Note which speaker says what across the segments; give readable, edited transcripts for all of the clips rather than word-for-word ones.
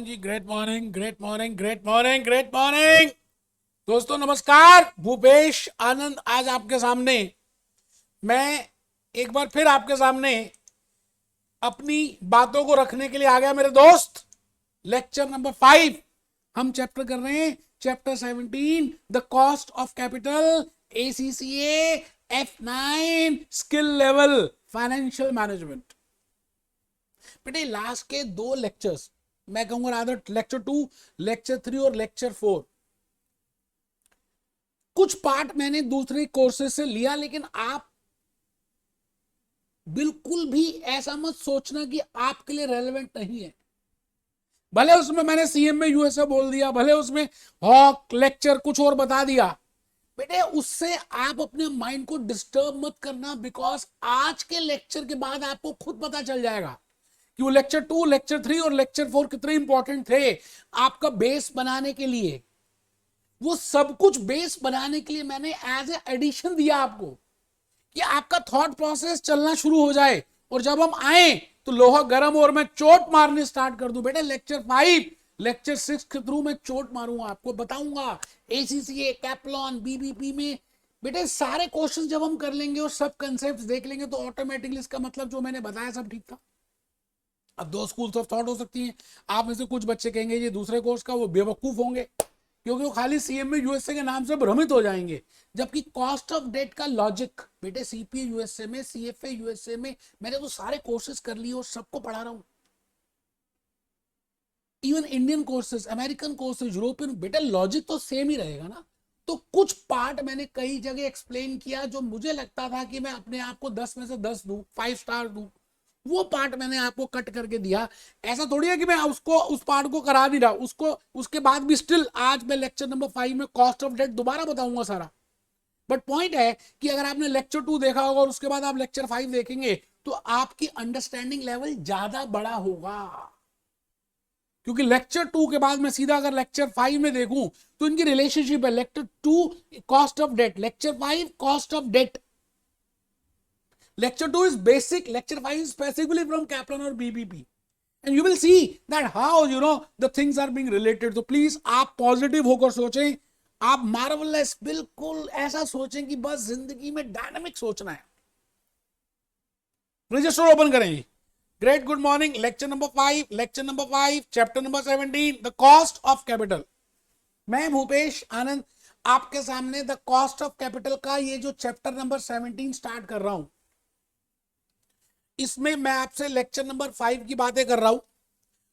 Speaker 1: Morning जी, great morning, great morning, great morning, great morning. दोस्तों नमस्कार, भूपेश आनंद आज आपके सामने। मैं एक बार फिर आपके सामने अपनी बातों को रखने के लिए आ गया मेरे दोस्त। लेक्चर नंबर 5 हम चैप्टर कर रहे हैं, chapter 17 the cost of capital, ACCA F9 skill level financial management. बेटे लास्ट के 2 लेक्चर्स, मैं कहूंगा रादर लेक्चर 2, लेक्चर 3 और लेक्चर 4, कुछ पार्ट मैंने दूसरे कोर्सेज से लिया, लेकिन आप बिल्कुल भी ऐसा मत सोचना कि आपके लिए रेलेवेंट नहीं है। भले उसमें मैंने CMA USA बोल दिया, भले उसमें हॉक लेक्चर कुछ और बता दिया, बेटे उससे आप अपने माइंड को डिस्टर्ब मत करना, बिकॉज आज के लेक्चर के बाद आपको खुद पता चल जाएगा कि वो लेक्चर 2, लेक्चर 3 और लेक्चर 4 कितने इंपॉर्टेंट थे आपका बेस बनाने के लिए। वो सब कुछ बेस बनाने के लिए मैंने एज ए एडिशन दिया आपको कि आपका थॉट प्रोसेस चलना शुरू हो जाए, और जब हम आए तो लोहा गर्म और मैं चोट मारनी स्टार्ट कर दूं। बेटे लेक्चर 5, लेक्चर 6 के थ्रू मैं चोट मारूंगा, आपको बताऊंगा ACCA, कैप्लॉन, BBP में बेटे सारे क्वेश्चन जब हम कर लेंगे और सब कंसेप्ट देख लेंगे तो ऑटोमेटिकली इसका मतलब जो मैंने बताया सब ठीक था। अब 2 स्कूल्स ऑफ थॉट हो सकती हैं। आप में से कुछ बच्चे कहेंगे ये दूसरे कोर्स का, वो बेवकूफ होंगे क्योंकि वो खाली CMA USA के नाम से भ्रमित हो जाएंगे, जबकि कॉस्ट ऑफ डेट का लॉजिक बेटे CPA USA में, CFA USA में मैंने तो सारे कोर्सेज कर लिए और सबको पढ़ा रहा हूं। Even Indian courses, American courses, European, बेटे लॉजिक तो सेम ही रहेगा ना। तो कुछ पार्ट मैंने कई जगह एक्सप्लेन किया जो मुझे लगता था कि मैं अपने आप को 10 में से 10 दूं, 5 स्टार दूं, वो पार्ट मैंने आपको कट करके दिया। ऐसा थोड़ी है कि मैं उसको उस पार्ट को करा नहीं रहा, उसको उसके बाद भी स्टिल आज मैं लेक्चर नंबर 5 में कॉस्ट ऑफ डेट दोबारा बताऊंगा सारा। बट पॉइंट है कि अगर आपने लेक्चर 2 देखा होगा और उसके बाद आप लेक्चर 5 देखेंगे तो आपकी अंडरस्टैंडिंग लेवल ज्यादा बड़ा होगा, क्योंकि लेक्चर 2 के बाद मैं सीधा अगर लेक्चर 5 में देखूं तो इनकी रिलेशनशिप है। Lecture 2 cost of debt, lecture 5 cost of debt. Lecture 2 is basic, lecture 5 is specifically from Kaplan or BBP, and you will see that how the things are being related. So please आप positive होकर सोचें, आप marvellous बिल्कुल ऐसा सोचें कि बस जिंदगी में डायनामिक सोचना है। रजिस्टर ओपन करें। Great good morning, lecture number 5, lecture number 5, chapter number 17 the cost of capital. मैं भूपेश आनंद आपके सामने द कॉस्ट ऑफ कैपिटल का ये जो चैप्टर नंबर 17 स्टार्ट कर रहा हूं। इसमें मैं आपसे लेक्चर नंबर 5 की बातें कर रहा हूं,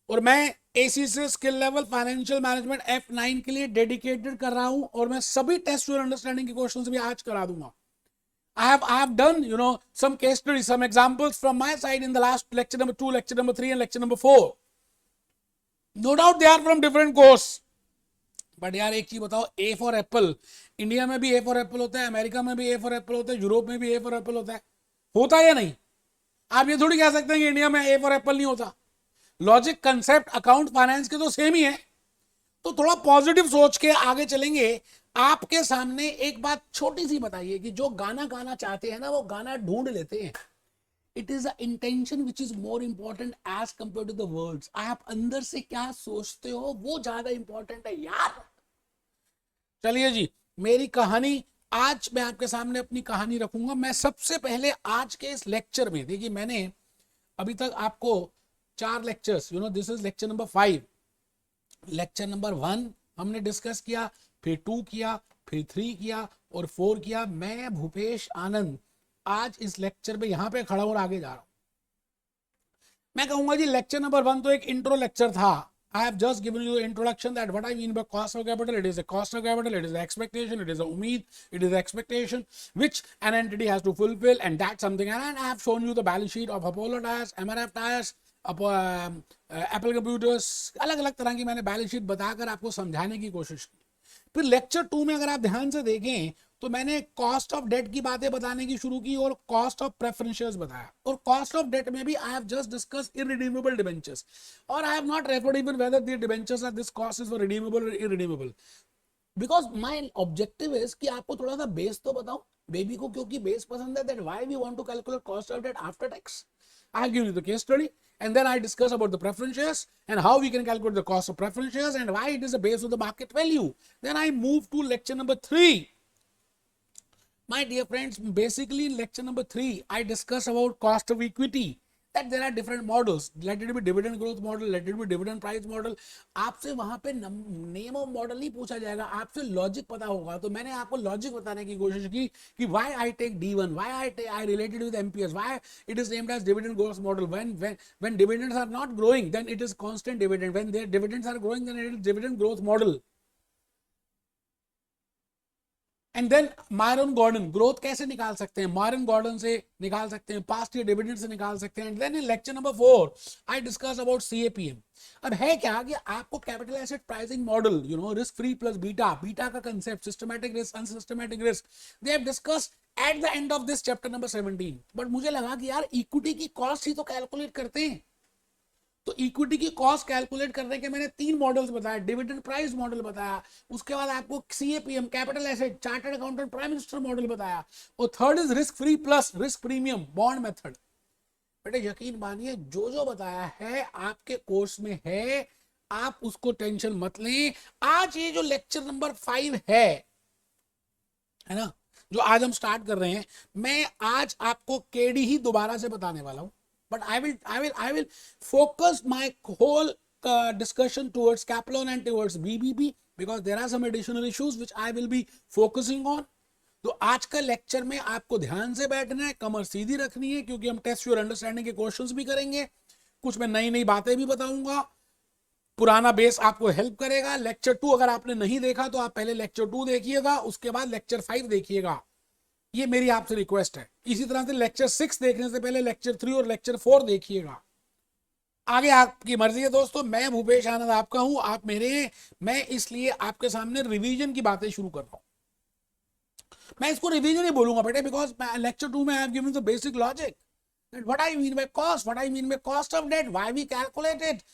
Speaker 1: और मैं ACCA skill level financial management F9 के लिए डेडिकेटेड कर रहा हूं, और मैं सभी टेस्ट और अंडरस्टैंडिंग के क्वेश्चंस भी आज करा दूंगा। I have done some case studies, some examples from my side in the last lecture number 2, lecture number 3 and lecture number 4. No doubt they are from different course. But यार एक चीज बताओ, A for Apple, India में भी A for Apple होता है, America में भी A फॉर एप्पल होता है, यूरोप में भी A फॉर एप्पल होता है या नहीं? आप ये थोड़ी कह सकते हैं कि इंडिया में A फॉर एप्पल नहीं होता। लॉजिक, कंसेप्ट, अकाउंट, फाइनेंस के तो सेम ही है। तो थोड़ा पॉजिटिव सोच के आगे चलेंगे। आपके सामने एक बात छोटी सी बताइए कि जो गाना गाना चाहते हैं ना, वो गाना ढूंढ लेते हैं। It is the intention which is more important as compare to the words. आप अंदर से क्या सोचते हो वो ज्यादा इंपॉर्टेंट है यार। चलिए जी, मेरी कहानी आज मैं आपके सामने अपनी कहानी रखूंगा। मैं सबसे पहले आज के इस लेक्चर में, देखिए मैंने अभी तक आपको 4 lectures, this is lecture number 5। Lecture number 1 हमने डिस्कस किया, फिर 2 किया, फिर 3 किया और 4 किया। मैं भूपेश आनंद आज इस लेक्चर पे यहां पे खड़ा और आगे जा रहा हूं। मैं कहूंगा जी लेक्चर नंबर 1 तो एक इंट्रो लेक्चर था। I have just given you the introduction that what I mean by cost of capital. It is a cost of capital, it is an expectation, it is a umeed, it is an expectation which an entity has to fulfill, and that's something. And I have shown you the balance sheet of Apollo Tyres, MRF Tyres, Apple Computers, अलग अलग तरह की मैंने balance sheet बताकर आपको समझाने की कोशिश की। फिर लेक्चर 2 में अगर आप ध्यान से देखें तो मैंने कॉस्ट ऑफ डेट की बातें बताने की शुरू की और कॉस्ट ऑफ प्रेफरेंशियल्स बताया। और कॉस्ट ऑफ डेट में भी I have just discuss irredeemable debentures, और I have not referred even whether the debentures are this cost is for redeemable और irredeemable, because my objective is कि आपको थोड़ा सा बेस तो बताऊं बेबी को, क्योंकि बेस पसंद है। That why we want to calculate cost of debt after tax. I'll give you the case study, and then I discuss about the preference shares and how we can calculate the cost of preference shares and why it is the base of the market value. Then I move to lecture number 3. My dear friends, basically in lecture number 3, I discuss about cost of equity. That there are different models. Let it be dividend growth model, let it be dividend price model. आपसे वहां पे name of model नहीं पूछा जाएगा, आपसे logic पता होगा. तो मैंने आपको लॉजिक बताने की कोशिश की कि why I take D1, why I related with MPS, why it is named as dividend growth model. When dividends are not growing, then it is constant dividend. When their dividends are growing, then it is dividend growth model. And then Myron Gordon growth कैसे निकाल सकते हैं, Myron Gordon से निकाल सकते हैं, past year dividend से निकाल सकते हैं. And then in lecture number 4 I discuss about CAPM. अब है क्या कि आपको capital asset pricing model, you know, risk free plus beta, beta का concept, systematic risk, unsystematic risk, they have discussed at the end of this chapter number 17. But मुझे लगा कि यार इक्विटी की कॉस्ट ही तो कैलकुलेट करते हैं. तो इक्विटी की कॉस्ट कैलकुलेट करने के मैंने 3 मॉडल्स बताया. डिविडेंड प्राइस मॉडल बताया, उसके बाद आपको CAPM capital asset chartered accountant prime minister model बताया, और third is risk free plus risk premium bond method. बेटे यकीन मानिए जो जो बताया है आपके कोर्स में है, आप उसको टेंशन मत लें. आज ये जो लेक्चर नंबर 5 है ना, जो आज हम स्टार्ट कर रहे हैं, मैं आज आपको केडी ही दोबारा से बताने वाला हूं. But I will focus my whole discussion towards Kaplan and towards BBB because there are some additional issues which I will be focusing on. तो आज का लेक्चर में आपको ध्यान से बैठना है, कमर सीधी रखनी है, क्योंकि हम टेस्ट योर अंडरस्टैंडिंग के क्वेश्चंस भी करेंगे, कुछ मैं नई नई बातें भी बताऊंगा, पुराना बेस आपको हेल्प करेगा. लेक्चर 2 अगर आपने नहीं देखा तो आप पहले लेक्चर 2 देखिएगा, उसके बाद लेक्चर 5 देखिएगा. ये मेरी आपसे रिक्वेस्ट है. इसी तरह से लेक्चर 6 देखने से पहले लेक्चर 3 और लेक्चर 4 देखिएगा. आगे आपकी मर्जी है दोस्तों. मैं भूपेश आनंद आपका हूं, आप मेरे. मैं इसलिए आपके सामने रिवीजन की बातें शुरू कर रहा हूं. मैं इसको रिवीजन ही बोलूंगा बेटे, बिकॉज लेक्चर 2 में I have given the basic logic. What I mean by cost, what I mean by cost of debt, why we calculate it,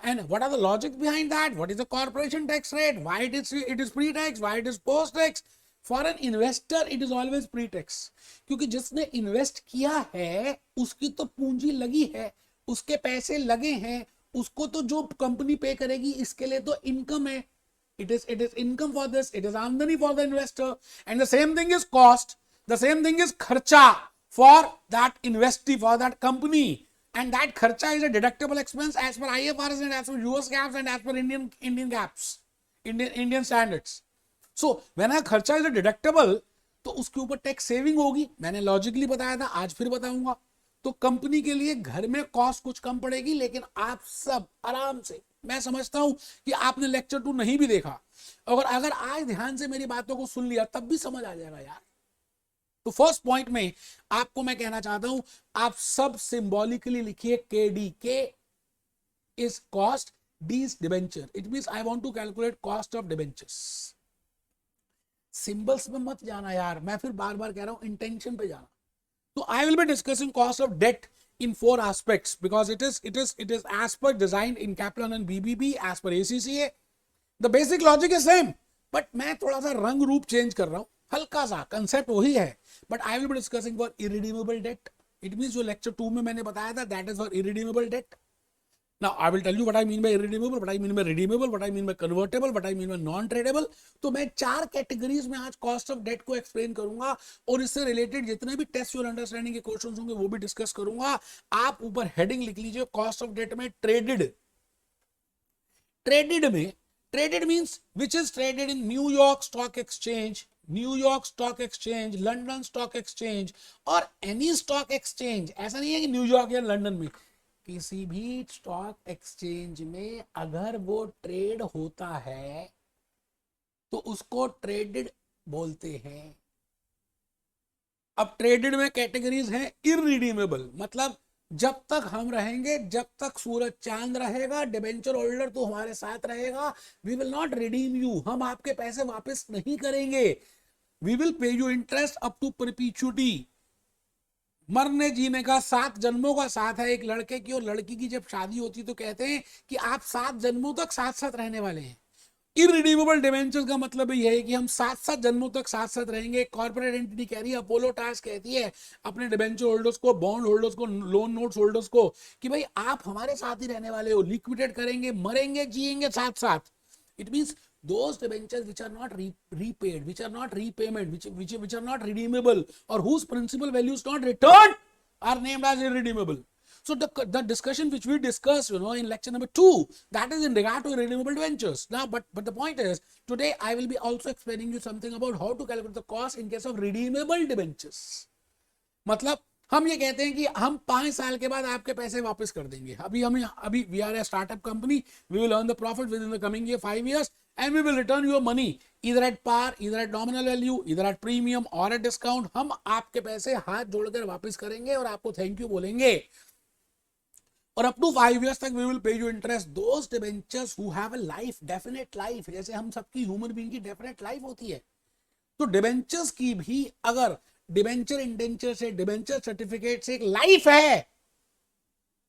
Speaker 1: and what are the logic behind that, what is the corporation tax rate, why it is pre-tax, why it is post-tax. For an investor it is always pre tax, क्योंकि जिसने invest किया है उसकी तो पूंजी लगी है, उसके पैसे लगे हैं, उसको तो जो कंपनी पे करेगी इसके लिए तो इनकम है. It is income for this, it is आमदनी for the investor. And the same thing is cost, the same thing is खर्चा for that investee, for that company. And that खर्चा is a deductible expense as per IFRS and as per US GAAPs and as per Indian GAAPs, Indian standards. So when खर्चा is deductible तो उसके ऊपर tax saving होगी. मैंने logically बताया था, आज फिर बताऊंगा. तो कंपनी के लिए घर में कॉस्ट कुछ कम पड़ेगी, लेकिन आप सब आराम से, मैं समझता हूं कि आपने लेक्चर 2 नहीं भी देखा, अगर आज ध्यान से मेरी बातों को सुन लिया तब भी समझ आ जाएगा यार. तो फर्स्ट पॉइंट में आपको मैं कहना चाहता हूं, आप सब सिंबॉलिकली लिखिए KD. K is cost, D is debenture. It means I want to calculate cost of debentures. Symbols में मत जाना यार, मैं फिर बार बार कह रहा हूं, इंटेंशन पे जाना. तो I will be discussing cost of debt in 4 aspects because it is as per designed in Kaplan and BBB as per ACCA. The basic logic is same, but मैं थोड़ा सा रंग रूप चेंज कर रहा हूं, हल्का सा. कंसेप्ट वही है, but I will be discussing for irredeemable debt. It means जो लेक्चर 2 में मैंने बताया था, that is for irredeemable debt. Now I will tell you what I mean by irredeemable, what I mean by redeemable, what I mean by convertible, what I mean by non-tradable. तो मैं 4 categories में आज cost of date को explain करूंगा, और इससे related जितने भी टेस्ट योर अंडरस्टैंडिंग के क्वेश्चंस होंगे वो भी डिस्कस करूंगा. आप ऊपर हेडिंग लिख लीजिए, कॉस्ट ऑफ डेट में ट्रेडेड. ट्रेडेड में, traded means which is traded in New York stock exchange, New York stock exchange, London stock exchange और एनी स्टॉक एक्सचेंज. ऐसा नहीं है कि न्यूयॉर्क या लंदन में, किसी भी स्टॉक एक्सचेंज में अगर वो ट्रेड होता है तो उसको ट्रेडेड बोलते हैं. अब ट्रेडेड में कैटेगरीज हैं. इररिडीमेबल मतलब जब तक हम रहेंगे, जब तक सूरज चांद रहेगा, डिबेंचर होल्डर तो हमारे साथ रहेगा, we will not redeem you, हम आपके पैसे वापस नहीं करेंगे. We will pay you interest up to perpetuity. मरने जीने का 7 जन्मों का साथ है एक लड़के की और लड़की की. जब शादी होती तो कहते हैं कि आप 7 जन्मों तक साथ साथ रहने वाले हैं. इरिडीमेबल डिबेंचर्स का मतलब ये है कि हम 7-7 जन्मों तक साथ साथ रहेंगे। कॉर्पोरेट एंटिटी कह रही है, अपोलो टायर्स कहती है अपने डिबेंचर होल्डर्स को, बॉन्ड होल्डर्स को, लोन नोट्स होल्डर्स को कि भाई आप हमारे साथ ही रहने वाले हो, लिक्विडेट करेंगे, मरेंगे, जिएंगे साथ साथ। It means those debentures which are not repaid, which are not repayment, which are not redeemable, or whose principal value is not returned, are named as irredeemable. So the discussion which we discussed, in lecture number 2, that is in regard to irredeemable debentures. Now, but the point is, today I will be also explaining you something about how to calculate the cost in case of redeemable debentures. मतलब हम ये कहते हैं कि हम 5 साल के बाद आपके पैसे वापस कर देंगे। अभी we are a startup company, we will earn the profit within the coming year 5 years and we will return your money either at par, either at nominal value, either at premium or at discount. हम आपके पैसे हाथ जोड़कर वापस करेंगे और आपको thank you बोलेंगे। और अप टू 5 years तक we will pay you interest. Those debentures who have a life, definite life, जैसे हम सबकी ह्यूमन बीइंग की डेफिनेट लाइफ होती है, तो डिबेंचर्स की भी अगर डिबेंचर इंडेंचर से, डिबेंचर सर्टिफिकेट से एक लाइफ है,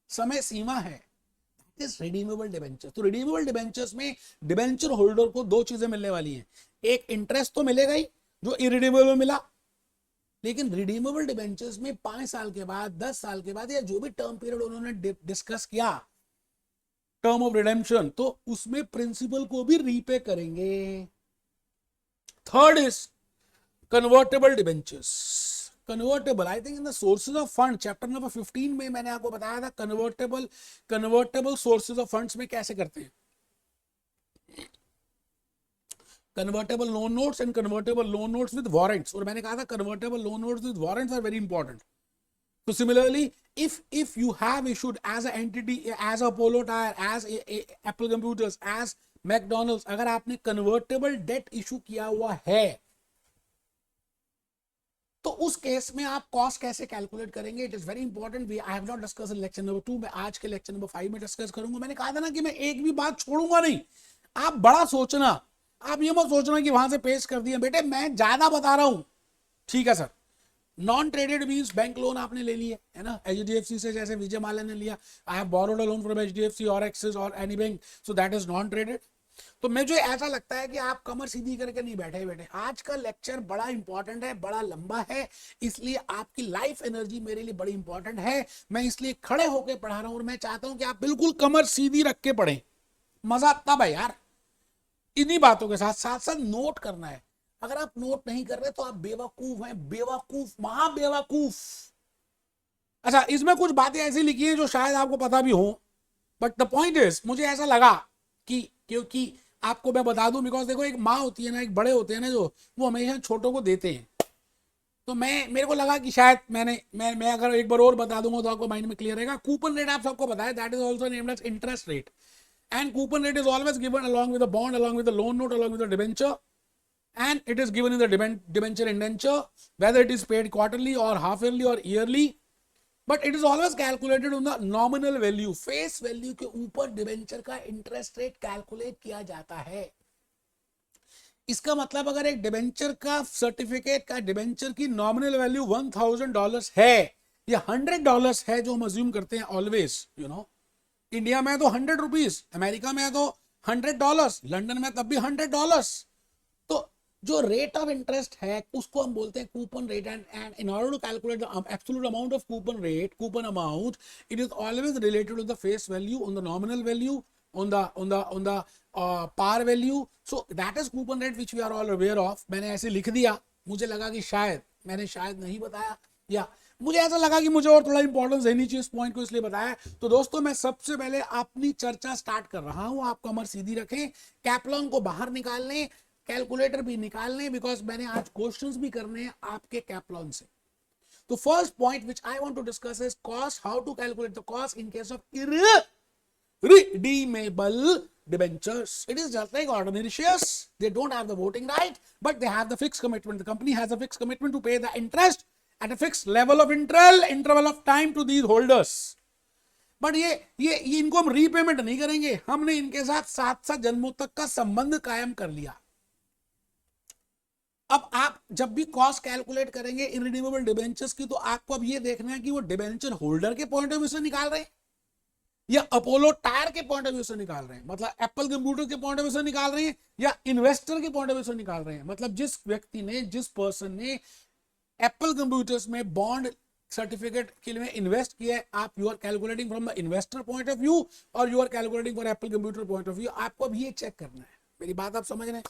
Speaker 1: समय सीमा है, इस रिडीमेबल डिबेंचर। तो रिडीमेबल डिबेंचर्स में डिबेंचर होल्डर को 2 चीजें मिलने वाली हैं। एक, इंटरेस्ट तो मिलेगा ही जो इरिडीमेबल में मिला, लेकिन रिडीमेबल डिबेंचर्स में 5 साल के बाद, 10 साल के बाद, या जो भी टर्म पीरियड उन्होंने डिस्कस किया, टर्म ऑफ रिडेम्पशन, तो उसमें प्रिंसिपल को भी रीपे करेंगे। Third is convertible debentures. Convertible, I think in the sources of fund chapter number 15 में मैंने आपको बताया था कन्वर्टेबल सोर्सेज ऑफ फंड्स में कैसे करते हैं। Convertible loan notes and convertible loan notes with warrants, और मैंने कहा था convertible loan notes with warrants are very important. So similarly, if you have issued as an entity, as Apollo Tyre, as Apple Computers, as McDonald's, अगर आपने convertible debt issue किया हुआ है, तो उस केस में आप कॉस्ट कैसे कैलकुलेट करेंगे, it is very important. I have not discuss in lecture number 2, मैं आज के लेक्चर नंबर 5 में डिस्कस करूंगा। मैंने कहा था ना कि मैं एक भी बात छोड़ूंगा नहीं। आप बड़ा सोचना, आप ये मत सोचना कि वहां से पेश कर दिया। बेटे मैं ज्यादा बता रहा हूं, ठीक है sir. Non traded means bank loan आपने ले लिया है ना, एचडीएफसी से, जैसे विजय माल्या ने लिया, I have borrowed a loan from HDFC और एक्सिस और any bank, so that is non traded. तो मुझे ऐसा लगता है कि आप कमर सीधी करके नहीं बैठे बैठे। आज का लेक्चर बड़ा इंपॉर्टेंट है, बड़ा लंबा है, इसलिए आपकी लाइफ एनर्जी मेरे लिए बड़ी इंपॉर्टेंट है। मैं इसलिए खड़े होकर पढ़ा रहा हूं और मैं चाहता हूं कि आप बिल्कुल कमर सीधी रख के पढ़ें। मजा तब है यार, इन्हीं बातों के साथ साथ साथ नोट करना है। अगर आप नोट नहीं कर रहे तो आप बेवकूफ हैं, बेवकूफ, महा बेवकूफ। अच्छा, इसमें कुछ बातें ऐसी लिखी हैं जो शायद आपको पता भी हो, बट द पॉइंट इज, मुझे ऐसा लगा कि क्योंकि आपको मैं बता दूं, बिकॉज देखो एक माँ होती है ना, एक बड़े होते हैं ना, जो वो हमेशा छोटों को देते हैं। तो मेरे को लगा कि शायद मैं अगर एक बार और बता दूंगा तो आपको माइंड में क्लियर रहेगा। कूपन रेट आप सबको बताया, that is also named as interest rate, and coupon rate is always given along with the bond, along with the loan note, along with the debenture, and it is given in the debenture indenture, whether it is paid quarterly or half yearly or yearly, but it is always calculated on the nominal value, face value के ऊपर debenture का interest rate calculate किया जाता है। इसका मतलब अगर एक डिबेंचर का सर्टिफिकेट का डिबेंचर की नॉमिनल वैल्यू $1000 है या $100 है, जो हम अज्यूम करते हैं ऑलवेज, इंडिया में तो ₹100, अमेरिका में तो $100, लंदन में तब भी $100, तो जो रेट ऑफ इंटरेस्ट है उसको हम बोलते हैं coupon rate. And in order to calculate the absolute amount of coupon rate, coupon amount, it is always related to the face value, on the nominal value, on the par value. So that is coupon rate which we are all aware of. मैंने ऐसे लिख दिया, मुझे लगा कि शायद मैंने नहीं बताया, या मुझे ऐसा लगा कि मुझे और थोड़ा इंपॉर्टेंस देनी चाहिए इस पॉइंट को, इसलिए बताया। तो दोस्तों मैं सबसे पहले अपनी चर्चा स्टार्ट कर रहा हूं, आप कमर सीधी रखें, कैपलॉन को बाहर निकाल लें, कैलकुलेटर भी निकाल लें, बिकॉज मैंने आज क्वेश्चंस भी करने हैं आपके कैपलॉन से। तो first point which I want to discuss is cost, how to calculate the cost in case of redeemable debentures. It is just like ordinary shares. They don't have the voting right, but they have the fixed commitment. The company has a fixed commitment to pay the interest at a fixed level of interval of time to these holders. But ये इनको हम repayment नहीं करेंगे, हमने इनके साथ 7 जन्मों तक का संबंध कायम कर लिया। अब आप जब भी कॉस्ट कैलकुलेट करेंगे इनरिडीमेबल डिबेंचर्स की, तो आपको अब ये देखना है कि वो डिबेंचर होल्डर के पॉइंट ऑफ व्यू से निकाल रहे हैं या अपोलो टायर के पॉइंट ऑफ व्यू से निकाल रहे हैं, मतलब एप्पल कंप्यूटर के पॉइंट ऑफ व्यू से निकाल रहे हैं, या इन्वेस्टर के पॉइंट ऑफ व्यू से निकाल रहे हैं, मतलब जिस व्यक्ति ने, जिस पर्सन ने एप्पल कंप्यूटर्स में बॉन्ड सर्टिफिकेट के लिए इन्वेस्ट किया है, आप you are calculating from the investor point of view और you are calculating for Apple computer point of view. आपको अभी ये चेक करना है, मेरी बात आप समझ रहे हैं?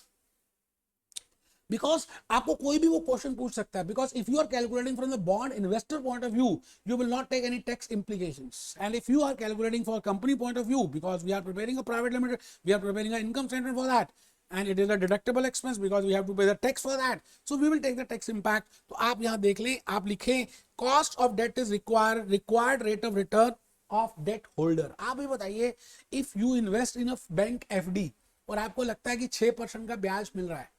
Speaker 1: बिकॉज आपको कोई भी वो क्वेश्चन पूछ सकता है, because if you are calculating from the bond investor point of view you will not take any tax implications, and if you are calculating for company point of view, because we are preparing a private limited, we are preparing an income statement for that, and it is a deductible expense because we have to pay the tax for that, so we will take the tax impact। तो आप यहाँ देख लें, आप लिखें cost of debt is required rate of return of debt holder। आप भी बताइए, if you invest in a bank FD और आपको लगता है कि 6% का ब्याज मिल रहा है,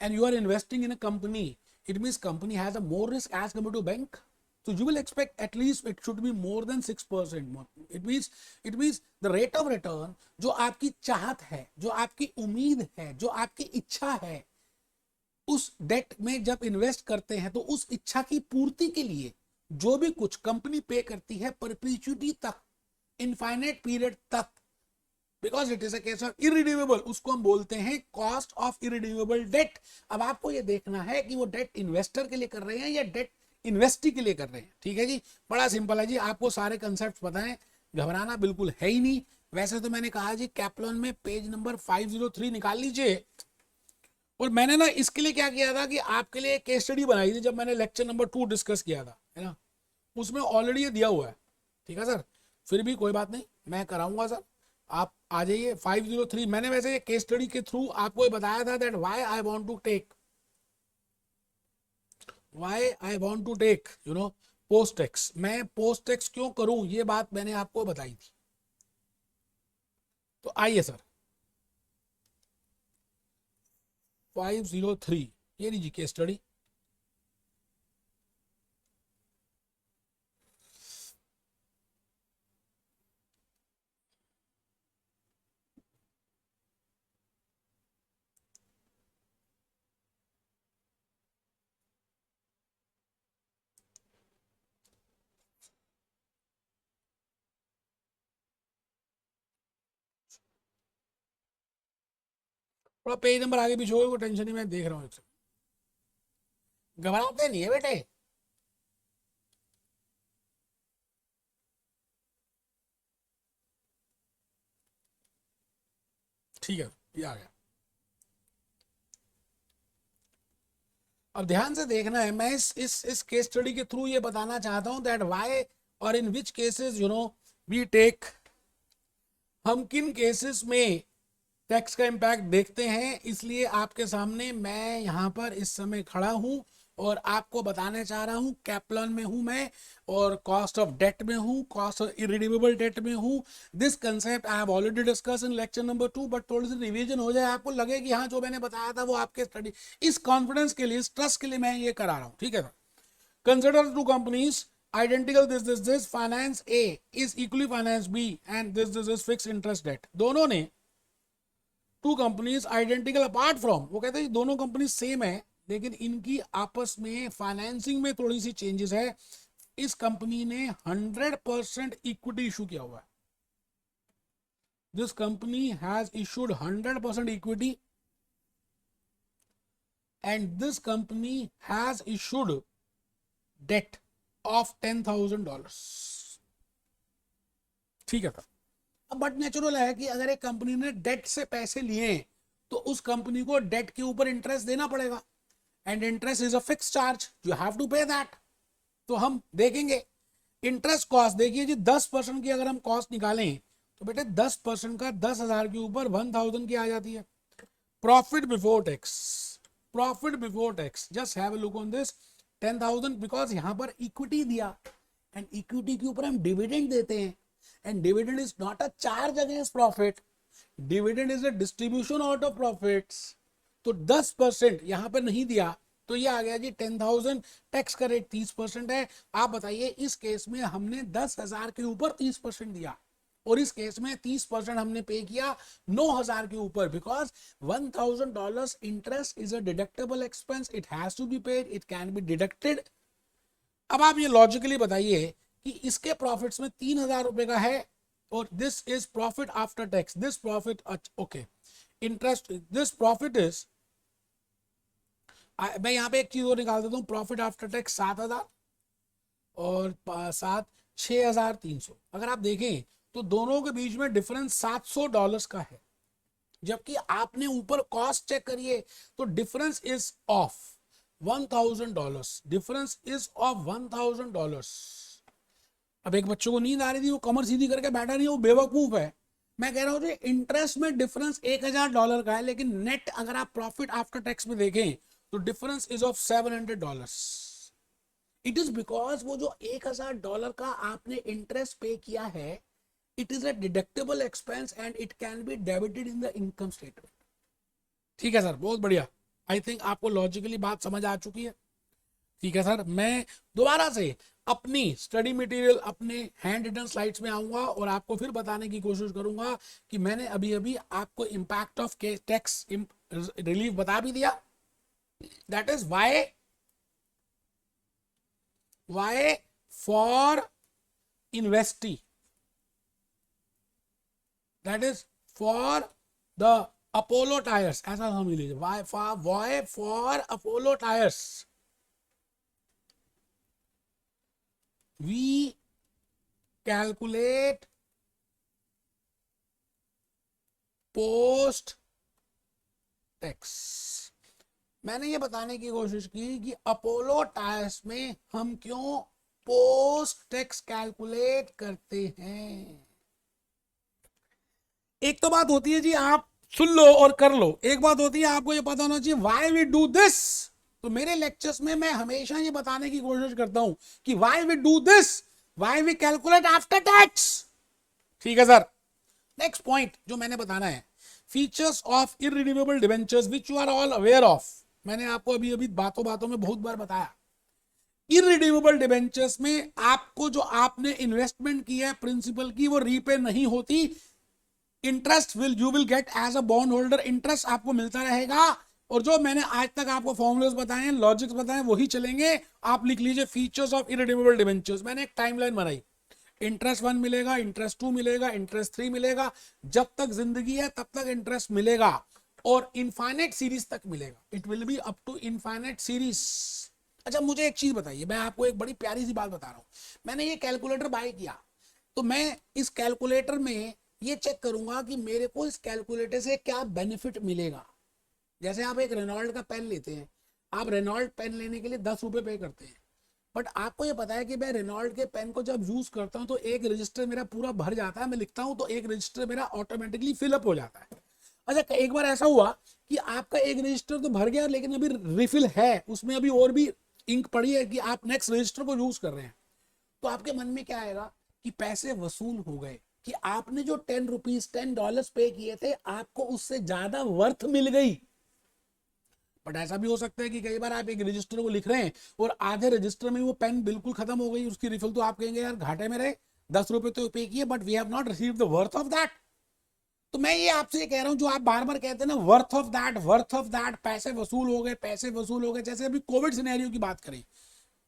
Speaker 1: and you are investing in a company, it means company has a more risk as compared to bank, so you will expect at least it should be more than 6% more। it means the rate of return जो आपकी चाहत है, जो आपकी उम्मीद है, जो आपकी इच्छा है, उस डेट में जब इन्वेस्ट करते हैं तो उस इच्छा की पूर्ति के लिए जो भी कुछ कंपनी पे करती है परपेचुइटी तक, इनफाइनाइट पीरियड तक, because it is a case of irredeemable, उसको हम बोलते हैं कॉस्ट ऑफ इरिडीमेबल डेट। अब आपको ये देखना है कि वो डेट इन्वेस्टर के लिए कर रहे हैं या डेट इन्वेस्टी के लिए कर रहे हैं। ठीक है जी, बड़ा सिंपल है जी, आपको सारे कंसेप्ट पता है, घबराना बिल्कुल है ही नहीं। वैसे तो मैंने कहा जी कैप्लॉन में पेज नंबर 503 निकाल लीजिए, और मैंने ना इसके लिए क्या किया था कि आपके लिए केस स्टडी बनाई थी जब मैंने लेक्चर नंबर 2 डिस्कस किया था, है ना, उसमें ऑलरेडी ये दिया हुआ है। ठीक है सर, फिर भी कोई बात नहीं, मैं कराऊंगा सर, आप आ जाइए 503। मैंने वैसे केस स्टडी के थ्रू आपको ये बताया था that why I want to take you know post tax, मैं पोस्ट टैक्स क्यों करूं, ये बात मैंने आपको बताई थी। तो आइए सर 503, ये लीजिए केस स्टडी। थोड़ा पेज नंबर आगे पीछे होगा, कोई टेंशन नहीं, मैं देख रहा हूँ। घबराते नहीं है बेटे, ठीक है, ये आ गया। अब ध्यान से देखना है, मैं इस केस स्टडी के थ्रू ये बताना चाहता हूं दैट व्हाई और in which cases you know we take, हम किन केसेस में टैक्स का इम्पैक्ट देखते हैं। इसलिए आपके सामने मैं यहाँ पर इस समय खड़ा हूँ और आपको बताने चाह रहा हूँ, कैप्लॉन में हूँ मैं, और कॉस्ट ऑफ डेट में हूँ, कॉस्ट ऑफ इरिडीमेबल डेट में हूँ। This concept I have already discuss in lecture number 2, but थोड़ी सी रिवीजन हो जाए, आपको लगे कि हाँ जो मैंने बताया था वो आपके स्टडी, इस कॉन्फिडेंस के लिए, इस ट्रस्ट के लिए मैं ये करा रहा हूँ। ठीक है sir, consider two companies identical this finance A is equally finance B and this is fixed interest debt। दोनों ने, two companies identical apart from, वो कहते हैं दोनों कंपनी सेम है लेकिन इनकी आपस में फाइनेंसिंग में थोड़ी सी चेंजेस है। इस कंपनी ने 100% इक्विटी इशू किया हुआ है, this company has issued 100% equity and this company has issued debt of $10,000। ठीक है, अब बट नेचुरल है कि अगर एक कंपनी ने डेट से पैसे लिए तो उस कंपनी को डेट के ऊपर इंटरेस्ट देना पड़ेगा, and interest is a fix charge, you have to pay that. तो हम देखेंगे इंटरेस्ट कॉस्ट, देखिए जी 10% की अगर हम कॉस्ट निकालें तो बेटे 10% का 10,000 के ऊपर 1,000 की आ जाती है। Profit before tax, profit before tax, just have a look on this 10,000, because यहां पर इक्विटी दिया एंड इक्विटी के ऊपर हम डिविडेंड देते हैं, and dividend is not a charge against profit, dividend is a distribution out of profits। तो 10% यहां पर नहीं दिया तो ये आ गया जी 10,000, टैक्स का रेट 30% है। आप बताइए इस केस में हमने 10,000 के ऊपर 30% दिया और इस केस में 30% हमने पे किया 9,000 के ऊपर, because $1,000 interest is a deductible expense, it has to be paid, it can be deducted. अब आप ये लॉजिकली बताइए कि इसके प्रॉफिट्स में 3,000 रुपए का है और this is profit after tax, this profit, okay, interest, this profit is, मैं यहाँ पे एक चीज और निकाल देता हूँ, प्रॉफिट आफ्टर टैक्स 7,000 और 6,300। अगर आप देखें तो दोनों के बीच में डिफरेंस $700 का है, जबकि आपने ऊपर कॉस्ट चेक करिए तो difference is of $1,000, difference is of $1,000। अब एक बच्चों को नींद आ रही थी, वो कमर सीधी करके बैठा नहीं, वो बेवकूफ है। मैं कह रहा हूँ इंटरेस्ट में डिफरेंस $1,000 का है, लेकिन नेट अगर आप प्रॉफिट आफ्टर टैक्स में देखें तो difference is of $700। It is because वो जो $1,000 का आपने इंटरेस्ट पे किया है, it is a deductible expense and it can be debited in the income statement. ठीक है सर, बहुत बढ़िया। आई थिंक आपको लॉजिकली बात समझ आ चुकी है। ठीक है सर, मैं दोबारा से अपनी स्टडी मटेरियल अपने हैंड रिटन स्लाइड्स में आऊंगा और आपको फिर बताने की कोशिश करूंगा कि मैंने अभी अभी आपको इंपैक्ट ऑफ टैक्स रिलीफ बता भी दिया। That is why for investee, that is for the Apollo Tyres, ऐसा समझ लीजिए, why for Apollo Tyres we calculate post tax. मैंने ये बताने की कोशिश की कि अपोलो टायर्स में हम क्यों पोस्ट टैक्स कैलकुलेट करते हैं। एक तो बात होती है जी आप सुन लो और कर लो, एक बात होती है आपको ये पता होना चाहिए व्हाई वी डू दिस। तो मेरे लेक्चर्स में मैं हमेशा ये बताने की कोशिश करता हूं कि why we do this, why we calculate after tax. ठीक है सर, नेक्स्ट पॉइंट जो मैंने बताना है, features of irredeemable debentures which you are all aware of. मैंने आपको अभी अभी बातों बातों में बहुत बार बताया, इररिडीमेबल डिबेंचर्स में आपको जो आपने इन्वेस्टमेंट की है प्रिंसिपल की, वो रीपे नहीं होती। Interest you will get as a bond holder, interest आपको मिलता रहेगा। और जो मैंने आज तक आपको फॉर्मूलाज बताए हैं, लॉजिक्स बताए, वही चलेंगे। आप लिख लीजिए फीचर्स ऑफ इररिडीमेबल डिबेंचर्स। मैंने एक टाइमलाइन बनाई, इंटरेस्ट 1 मिलेगा, इंटरेस्ट 2 मिलेगा, इंटरेस्ट 3 मिलेगा, जब तक जिंदगी है तब तक इंटरेस्ट मिलेगा और इनफाइनाइट सीरीज तक मिलेगा। It will be up to infinite series. अच्छा मुझे एक चीज बताइए, मैं आपको एक बड़ी प्यारी सी बात बता रहा हूं। मैंने ये कैलकुलेटर बाय किया तो मैं इस कैलकुलेटर में ये चेक करूंगा कि मेरे को इस कैलकुलेटर से क्या बेनिफिट मिलेगा। जैसे आप एक रेनॉल्ड का पेन लेते हैं, आप रेनॉल्ड पेन लेने के लिए 10 रुपए पे करते हैं, बट आपको ये पता है कि मैं रेनॉल्ड के पेन को जब यूज करता हूं तो एक रजिस्टर मेरा पूरा भर जाता है, मैं लिखता हूं तो एक रजिस्टर मेरा ऑटोमेटिकली फिलअप हो जाता है। अच्छा एक बार ऐसा हुआ कि आपका एक रजिस्टर तो भर गया लेकिन अभी रिफिल है, उसमें अभी और भी इंक पड़ी है कि आप नेक्स्ट रजिस्टर को यूज कर रहे हैं, तो आपके मन में क्या आएगा कि पैसे वसूल हो गए, कि आपने जो $10 पे किए थे आपको उससे ज्यादा वर्थ मिल गई। बट ऐसा भी हो सकता है कि कई बार आप एक रजिस्टर को लिख रहे हैं और आधे रजिस्टर में वो पेन बिल्कुल खत्म हो गई, उसकी रिफिल, तो आप कहेंगे यार घाटे में रहे, 10 रुपए तो पे किए but we have not received the worth of that. तो मैं ये आपसे कह रहा हूं, जो आप बार बार कहते हैं ना वर्थ ऑफ दैट, पैसे वसूल हो गए, पैसे वसूल हो गए। जैसे अभी कोविड सिनेरियो की बात करें,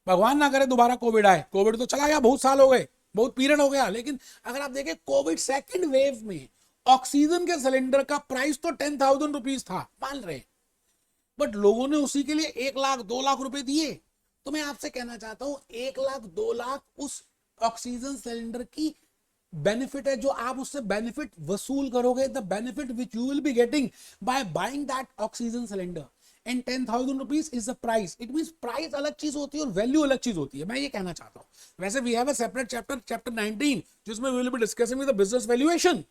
Speaker 1: भगवान ना करे दोबारा कोविड आए, कोविड तो चला गया, बहुत साल हो गए, बहुत पीरियड हो गया, लेकिन अगर आप देखें कोविड सेकंड वेव में ऑक्सीजन के सिलेंडर का प्राइस तो 10,000 रुपीज था, मान रहे, बट लोगों ने उसी के लिए 1 लाख 2 लाख रुपए दिए। तो मैं आपसे कहना चाहता हूं 1 लाख 2 लाख उस ऑक्सीजन सिलेंडर की बेनिफिट है जो आप उससे बेनिफिट वसूल करोगे, the benefit which you will be getting by buying that oxygen cylinder, and 10,000 rupees is the price. It means price अलग चीज होती है और वैल्यू अलग चीज होती है, मैं ये कहना चाहता हूं। वैसे we have a separate chapter 19 जिसमें we will be discussing the business valuation,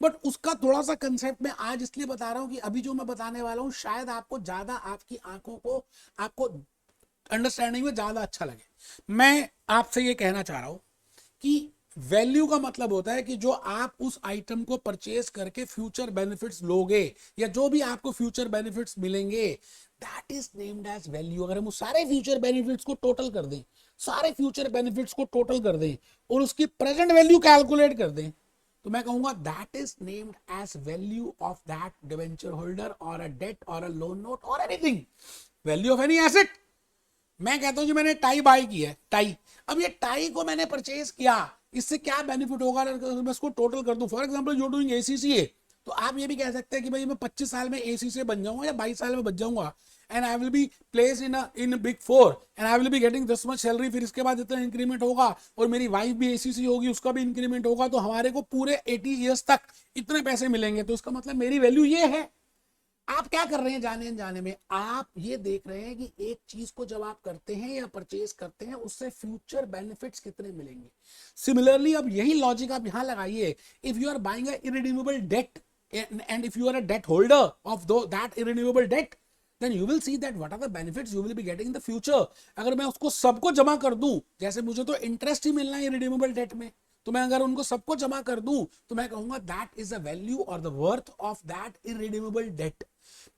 Speaker 1: but उसका थोड़ा सा कंसेप्ट मैं आज इसलिए बता रहा हूं कि अभी जो मैं बताने वाला हूं शायद आपको ज्यादा, आपकी आंखों को, आपको अंडरस्टैंडिंग में ज्यादा अच्छा लगे। मैं आपसे ये कहना चाह रहा हूं कि वैल्यू का मतलब होता है कि जो आप उस आइटम को परचेज करके फ्यूचर बेनिफिट्स लोगे या जो भी आपको फ्यूचर बेनिफिट्स मिलेंगे, that is named as value. अगर हम उस सारे फ्यूचर बेनिफिट्स को टोटल कर दें, सारे फ्यूचर बेनिफिट्स को टोटल कर दें और उसकी प्रेजेंट वैल्यू कैलकुलेट कर दें, तो मैं कहूंगा that is named as value of that debenture holder or a debt or a loan note or anything, value of any asset. मैं कहता हूं जी मैंने टाई बाय की है, टाई, अब ये टाई को मैंने परचेज किया, इससे क्या बेनिफिट होगा अगर मैं इसको टोटल कर दूं? For example you doing ACCA, तो आप ये भी कह सकते हैं कि भाई मैं 25 साल में एसीसीए बन जाऊंगा या 22 साल में बन जाऊंगा, and I will B place in big four and I will be getting this much salary, फिर इसके बाद इतना इंक्रीमेंट होगा और मेरी वाइफ भी एसीसी होगी, उसका भी इंक्रीमेंट होगा, तो हमारे को पूरे 80 ईयर्स तक इतने पैसे मिलेंगे। तो इसका मतलब मेरी वैल्यू ये है। आप क्या कर रहे हैं जाने अनजाने में? आप ये देख रहे हैं कि एक चीज को जब आप करते हैं या परचेज करते हैं उससे फ्यूचर बेनिफिट्स कितने मिलेंगे। सिमिलरली अब यही लॉजिक आप यहां लगाइए। If you are buying a irredeemable debt and if you are a debt holder of that irredeemable debt, then you will see that what are the benefits you will be getting in the future। अगर मैं उसको सबको जमा कर दूं, जैसे मुझे तो इंटरेस्ट ही मिलना है irredeemable debt में, तो मैं अगर उनको सबको जमा कर दूं तो मैं कहूंगा that is the value or the worth of that irredeemable debt.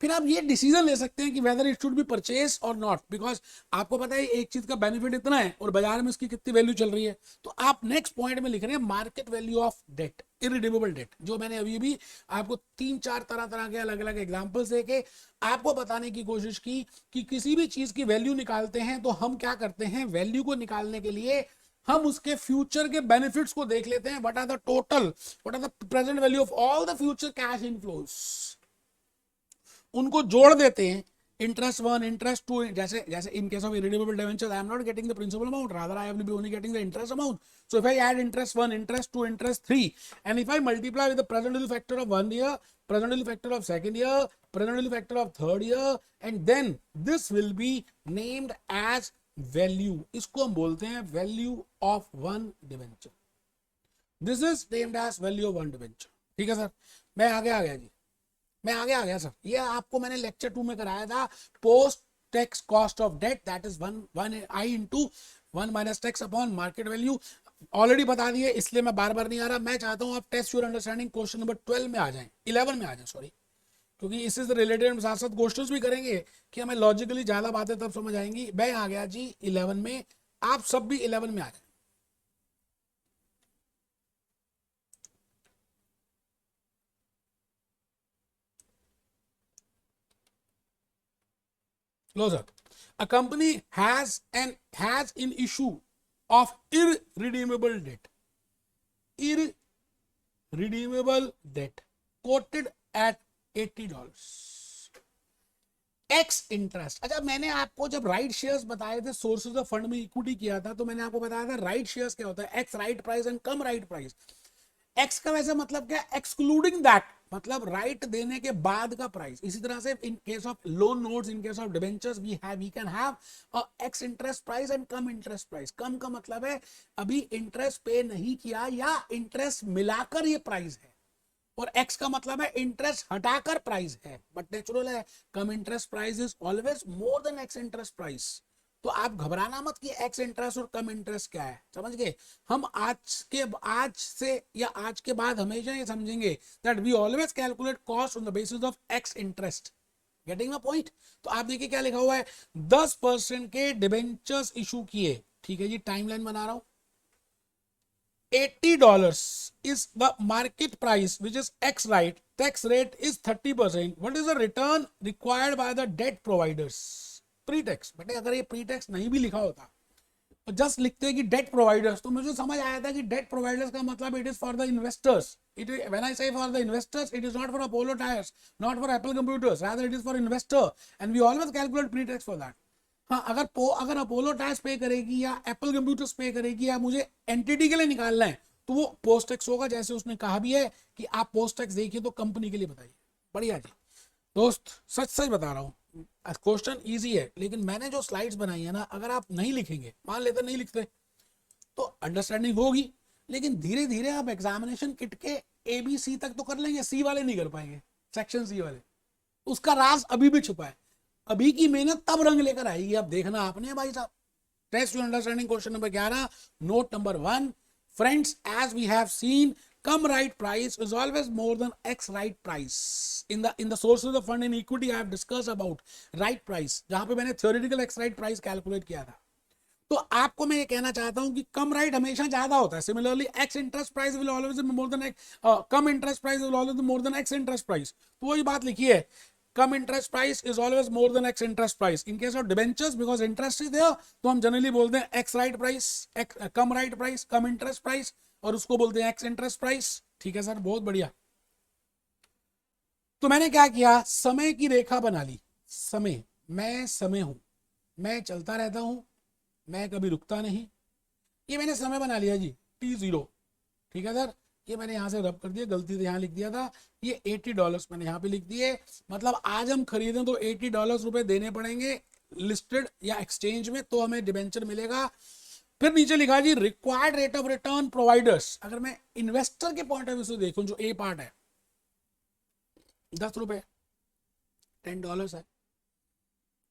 Speaker 1: फिर आप ये डिसीजन ले सकते हैं कि whether it should be purchase or not, because आपको पता है एक चीज का बेनिफिट इतना है और बाजार में उसकी कितनी वैल्यू चल रही है। तो आप नेक्स्ट पॉइंट में लिख रहे हैं market value of debt, irredeemable debt, जो मैंने अभी भी आपको 3-4 तरह के अलग अलग एग्जांपल्स देके आपको बताने की कोशिश की कि किसी भी चीज की वैल्यू निकालते हैं तो हम क्या करते हैं, वैल्यू को निकालने के लिए हम उसके फ्यूचर के बेनिफिट्स को देख लेते हैं। What are the total, what are the present value of all the future cash inflows, उनको जोड़ देते हैं। इंटरेस्ट 1, इंटरेस्ट 2, जैसे in case of irredeemable debentures I am not getting the principal amount, rather I will be only getting the interest amount. So if I add interest 1, interest 2, interest 3 and if I multiply with the present value factor of 1 year, present value factor of second year, present value factor of third year, and then this will be named as value। इसको हम बोलते हैं value of one debenture। This is named as value of one debenture। ठीक है sir, मैं आगे आ गया जी, मैं आगे आ गया सर। ये आपको मैंने लेक्चर 2 में कराया था, post tax cost of debt that is 1 I into 1 minus tax upon market value. Already बता दिए इसलिए मैं बार बार नहीं आ रहा। मैं चाहता हूं आप test your understanding question number 12 में आ जाएं, 11 में आ जाएं सॉरी, क्योंकि इससे रिलेटेड साथ साथ क्वेश्चंस भी करेंगे कि हमें लॉजिकली ज्यादा बातें तब समझ आएंगी। मैं आ गया जी 11 में, आप सब भी 11 में आ जाए। लो sir, a company has in issue of irredeemable debt quoted at $80 x interest. अच्छा, मैंने आपको जब राइट शेयर्स बताए थे, सोर्सेज ऑफ फंड में इक्विटी किया था, तो मैंने आपको बताया था राइट शेयर्स क्या होता है, x right price and come right price. X का वैसे मतलब क्या, एक्सक्लूडिंग दैट, मतलब राइट देने के बाद का प्राइस। इसी तरह से in case of loan notes, in case of debentures we can have ex interest price and cum interest price. Cum का मतलब है अभी इंटरेस्ट पे नहीं किया या इंटरेस्ट मिलाकर ये प्राइस है, और एक्स का मतलब है इंटरेस्ट हटाकर प्राइस है। बट नेचुरल है, cum interest price is always more than ex interest price. तो आप घबराना मत कि एक्स इंटरेस्ट और कम इंटरेस्ट क्या है, समझ गए। हम आज से या आज के बाद हमेशा ये समझेंगे that we always calculate cost on the basis of ex interest. Getting my point. तो आप देखिए क्या लिखा हुआ है, 10% के डिबेंचर्स इशू किए। ठीक है जी, टाइमलाइन बना रहा हूं। $80 is the market price, which is X, right? Tax rate is 30%. What is the return required by the debt providers? Pre-tax। But अगर ये pre-tax नहीं भी लिखा होता तो जस्ट लिखते हैं कि डेट प्रोवाइडर्स, तो मुझे समझ आया था कि डेट प्रोवाइडर्स का मतलब it is for the investors. It is when I say for the investors, it is not for Apollo Tyres, not for Apple computers, rather it is for investor and we always calculate pretax for that. हाँ, अगर Apollo tyres पे करेगी या Apple computers पे करेगी या मुझे entity के लिए निकालना है तो वो पोस्ट टैक्स होगा, जैसे उसने कहा भी है कि आप पोस्ट टैक्स देखिए तो कंपनी के लिए बताइए। बढ़िया जी दोस्त, सच सच बता रहा हूँ, क्वेश्चन इजी है, लेकिन मैंने जो स्लाइड्स बनाई है ना, अगर आप नहीं लिखेंगे, मान लेते नहीं लिखते, तो अंडरस्टैंडिंग होगी, लेकिन धीरे धीरे आप एग्जामिनेशन किट के ABC तक तो कर लेंगे, सी वाले नहीं कर पाएंगे, सेक्शन सी वाले। उसका राज अभी भी छुपा है। अभी की मेहनत तब रंग लेकर आएगी, अब देखना आपने भाई साहब। Test your understanding question number 11, note number 1। Friends, as we have seen, come right price is always more than X right price. In the sources of fund in equity, I have discussed about right price, जहां पे मैंने theoretical X right price calculate किया था। तो आपको मैं ये कहना चाहता हूं कि कम राइट हमेशा ज्यादा होता है। Similarly X interest price will always be more than cum interest price will always be more than X interest price. तो वही बात लिखी है, cum interest price is always more than ex interest price. In case of debentures, because interest is there, तो हम generally बोलते हैं ex right price, cum right price, cum interest price. और उसको बोलते हैं एक्स इंटरेस्ट प्राइस। ठीक है सर, बहुत बढ़िया। तो मैंने क्या किया, समय की रेखा बना ली। समय, मैं समय हूं, मैं चलता रहता हूं, मैं कभी रुकता नहीं। ये मैंने समय बना लिया जी, T0। ठीक है सर, ये मैंने यहाँ से रब कर दिया, गलती से यहाँ लिख दिया था। ये $80 मैंने यहाँ पे लिख दिए। मतलब आज हम खरीदें तो $80 रुपए देने पड़ेंगे लिस्टेड या एक्सचेंज में, तो हमें डिबेंचर मिलेगा। फिर नीचे लिखा जी required rate of return providers. अगर मैं इन्वेस्टर के पॉइंट ऑफ व्यू से देखूं, जो ए पार्ट है, ₹10, $10 है।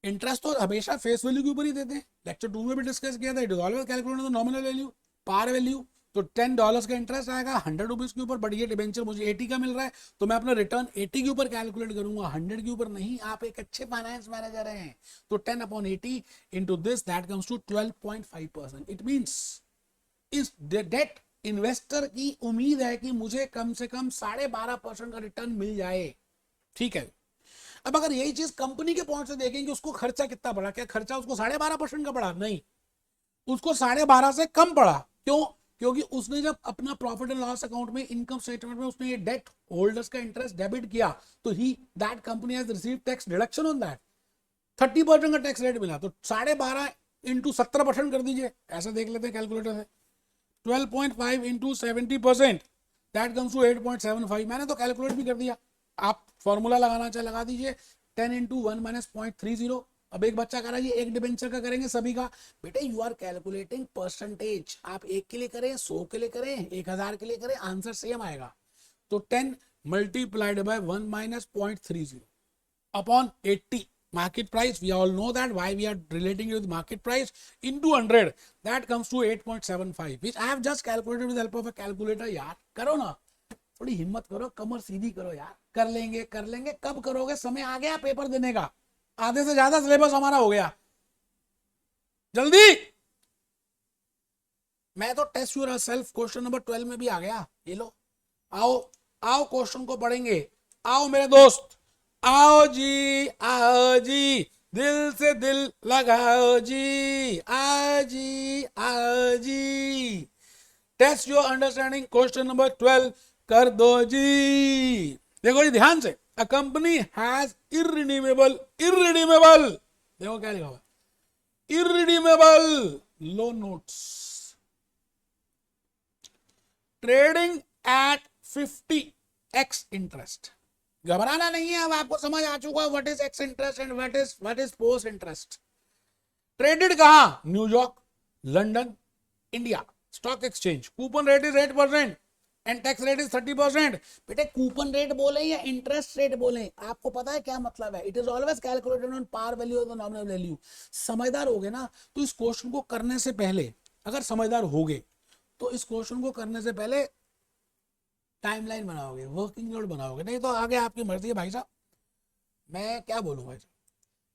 Speaker 1: इंटरेस्ट तो हमेशा फेस वैल्यू के ऊपर ही देते हैं, लेक्चर 2 में भी डिस्कस किया था। It is always calculated nominal value, par value. तो $10 का इंटरेस्ट आएगा ₹100 के ऊपर, बट ये डिबेंचर मुझे 80 का मिल रहा है, तो मैं अपना रिटर्न 80 के ऊपर कैलकुलेट करूंगा, 100 के ऊपर नहीं। आप एक अच्छे फाइनेंस मैनेजर हैं, तो 10/80 into this, that comes to 12.5%। It means इस डेट इन्वेस्टर की उम्मीद है कि मुझे कम से कम 12.5% का रिटर्न मिल जाए। ठीक है, अब अगर यही चीज कंपनी के पॉइंट से देखेंगे, उसको खर्चा कितना पड़ा, क्या खर्चा उसको 12.5% का पड़ा? नहीं, उसको 12.5 से कम पड़ा। क्यों? क्योंकि उसने जब अपना प्रॉफिट एंड लॉस अकाउंट में, इनकम स्टेटमेंट में उसने ये डेट होल्डर्स का इंटरेस्ट डेबिट किया, तो ही that company has received tax deduction on that. 30% का टैक्स रेट मिला, तो 12.5 इंटू 70% कर दीजिए, ऐसा देख लेते हैं कैलकुलेटर से। 12.5 इंटू 70%, दैट कम्स टू 8.75। मैंने तो कैलकुलेट भी कर दिया, आप फॉर्मूला लगाना चाहे लगा दीजिए। 10 इंटू 1 माइनस 0.30। अब एक बच्चा कह रहा है ये एक डिबेंचर का करेंगे सभी का। बेटे यू आर कैलकुलेटिंग परसेंटेज, आप 1 के लिए करें, 100 के लिए करें, 1000 के लिए करें, आंसर सेम आएगा। तो 10 multiplied by 1 minus 0.30 upon 80 market price. We all know that why we are relating it with market price into 100, that comes to 8.75, which I have just calculated with the help of a calculator। यार करो ना, थोड़ी हिम्मत करो, कमर सीधी करो यार। कर लेंगे कर लेंगे, कब करोगे? समय आ गया पेपर देने का, आधे से ज्यादा सिलेबस हमारा हो गया, जल्दी। मैं तो test yourself question number 12 में भी आ गया। ये लो, आओ आओ क्वेश्चन को पढ़ेंगे। आओ मेरे दोस्त, आओ जी, आओ जी, दिल से दिल लगाओ जी, आओ जी, आओ जी। Test your understanding question number 12 कर दो जी। देखो जी ध्यान से, a company has irredeemable, irredeemable, देखो क्या लिखा हुआ, irredeemable loan notes trading at 50x interest. घबराना नहीं है, अब आपको समझ आ चुका what is ex interest and what is post interest. Traded कहां? New York, London, India stock exchange. Coupon rate is 8% and tax rate is 30%। बेटे कूपन रेट बोले या इंटरेस्ट रेट बोले, आपको पता है क्या मतलब है? It is always calculated on par value और नॉमिनल वैल्यू। समझदार हो गए ना, तो इस क्वेश्चन को करने से पहले, अगर समझदार हो गए तो इस क्वेश्चन को करने से पहले टाइमलाइन बनाओगे, वर्किंग नोट बनाओगे, नहीं तो आगे आपकी मर्जी है भाई साहब। मैं क्या बोलूंगा,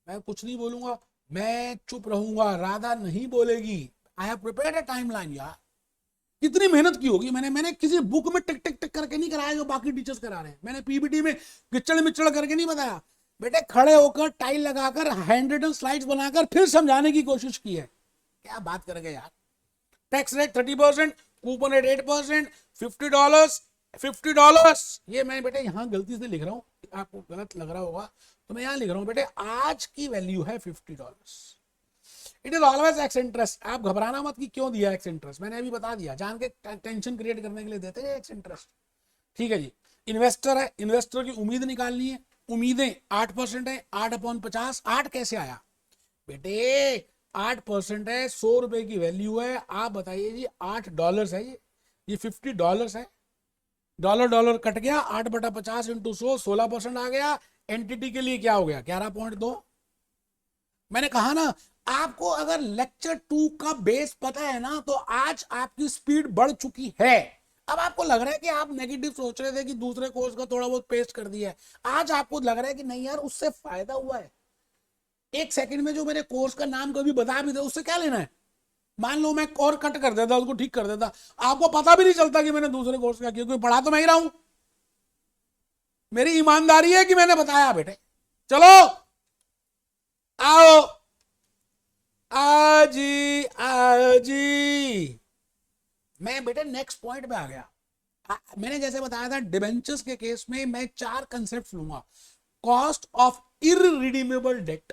Speaker 1: मैं कुछ नहीं बोलूंगा, मैं चुप रहूंगा, राधा नहीं बोलेगी। I have prepared a timeline यार। कितनी मेहनत की होगी मैंने किसी बुक में टिक टिक टिक करके नहीं कराया जो बाकी टीचर्स करा रहे हैं। मैंने पीपीटी में गिचड़ मिचड़ करके नहीं बताया। बेटे खड़े होकर टाइल लगाकर हैंड रिटन स्लाइड्स बनाकर फिर समझाने की कोशिश की है। क्या बात करेंगे यार। Tax rate 30%, coupon rate 8%, $50। ये मैं बेटे यहाँ गलती से लिख रहा हूँ, आपको गलत लग रहा होगा तो मैं यहाँ लिख रहा हूँ बेटे, आज की वैल्यू है $50। It is always x interest. आप घबराना मत कि क्यों दिया एक्स इंटरेस्ट, मैंने अभी बता दिया, जान के टेंशन क्रिएट करने के लिए देते हैं एक्स इंटरेस्ट। ठीक है जी, इन्वेस्टर है, इन्वेस्टर की उम्मीद निकालनी है। उम्मीदें 8% है, 8/50। 8 कैसे आया बेटे? 8% है, ₹100 की वैल्यू है। आप बताइए जी, $8 है, ये $50 है। डॉलर डॉलर कट गया, 8/50 इंटू 100, 16% आ गया। एंटिटी के लिए क्या हो गया? 11.2। मैंने कहा ना, आपको अगर लेक्चर 2 का बेस पता है ना, तो आज आपकी स्पीड बढ़ चुकी है। अब आपको लग रहा है कि आप नेगेटिव सोच रहे थे कि दूसरे कोर्स का थोड़ा बहुत पेस्ट कर दिया है, आज आपको लग रहा है कि नहीं यार उससे फायदा हुआ है। एक सेकंड में जो मेरे कोर्स का नाम कभी बता भी दे, उससे क्या लेना है? मान लो मैं और कट कर देता, उसको ठीक कर देता, आपको पता भी नहीं चलता कि मैंने दूसरे कोर्स का किया, क्योंकि पढ़ा तो मैं ही रहा हूं। मेरी ईमानदारी है कि मैंने बताया बेटे। चलो आओ, आजी आजी, मैं बेटे नेक्स्ट पॉइंट पे आ गया। मैंने जैसे बताया था डिबेंचर्स के केस में मैं 4 कंसेप्ट लूंगा। कॉस्ट ऑफ इररिडीमेबल डेट,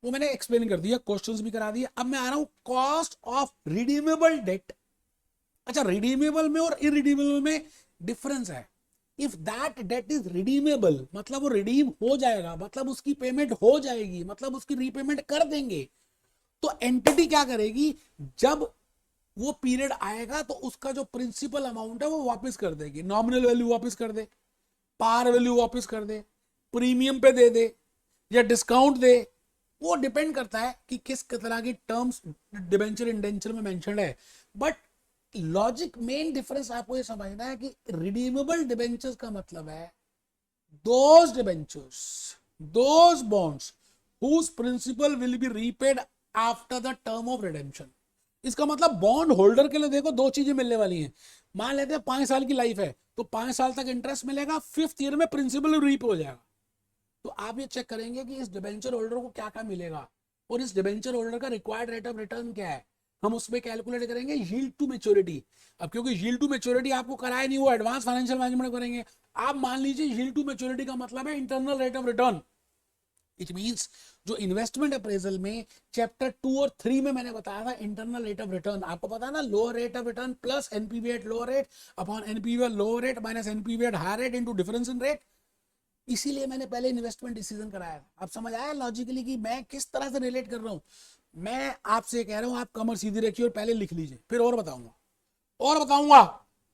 Speaker 1: वो मैंने एक्सप्लेन कर दिया, क्वेश्चंस भी करा दिया। अब मैं आ रहा हूं कॉस्ट ऑफ रिडीमेबल डेट। अच्छा, रिडीमेबल में और इरिडीमेबल में डिफरेंस है। If that debt is redeemable मतलब वो रिडीम हो जाएगा, मतलब उसकी पेमेंट हो जाएगी, मतलब उसकी रीपेमेंट कर देंगे। तो एंटिटी क्या करेगी, जब वो पीरियड आएगा तो उसका जो प्रिंसिपल अमाउंट है वो वापस कर देगी। नॉमिनल वैल्यू वापस कर दे, पार वैल्यू वापस कर दे, प्रीमियम पे दे दे या डिस्काउंट दे, वो डिपेंड करता है कि किस तरह की टर्म्स डिबेंचर इंडेंचर में मेंशन्ड है। बट लॉजिक मेन डिफरेंस आपको ये समझना है कि रिडीमेबल डिबेंचर्स का मतलब है those debentures, those bonds whose principal will be repaid after the term of redemption। इसका मतलब बॉन्ड होल्डर के लिए देखो दो चीजें मिलने वाली हैं। मान लेते हैं 5 साल की लाइफ है तो 5 साल तक इंटरेस्ट मिलेगा, 5th ईयर में प्रिंसिपल रीप हो जाएगा। तो आप ये चेक करेंगे कि इस डिबेंचर होल्डर को क्या क्या मिलेगा और इस डिबेंचर होल्डर का रिक्वायर्ड रेट ऑफ रिटर्न क्या है। हम उसमें कैलकुलेट करेंगे यील्ड टू मैच्योरिटी। अब क्योंकि यील्ड टू मैच्योरिटी आपको कराया नहीं, वो एडवांस फाइनेंशियल मैनेजमेंट करेंगे। आप मान लीजिए यील्ड टू मैच्योरिटी का मतलब है internal rate of return. It means जो इन्वेस्टमेंट अप्रेजल में चैप्टर 2 और 3 में मैंने बताया था इंटरनल रेट ऑफ रिटर्न, आपको पता है ना, lower rate of return plus NPV at lower rate upon NPV lower rate minus NPV at higher rate into difference in rate. इसीलिए मैंने पहले इन्वेस्टमेंट डिसीजन कराया था। अब समझ आया लॉजिकली कि मैं किस तरह से रिलेट कर रहा हूं। मैं आपसे कह रहा हूं आप कमर सीधी रखिए और पहले लिख लीजिए, फिर और बताऊंगा और बताऊंगा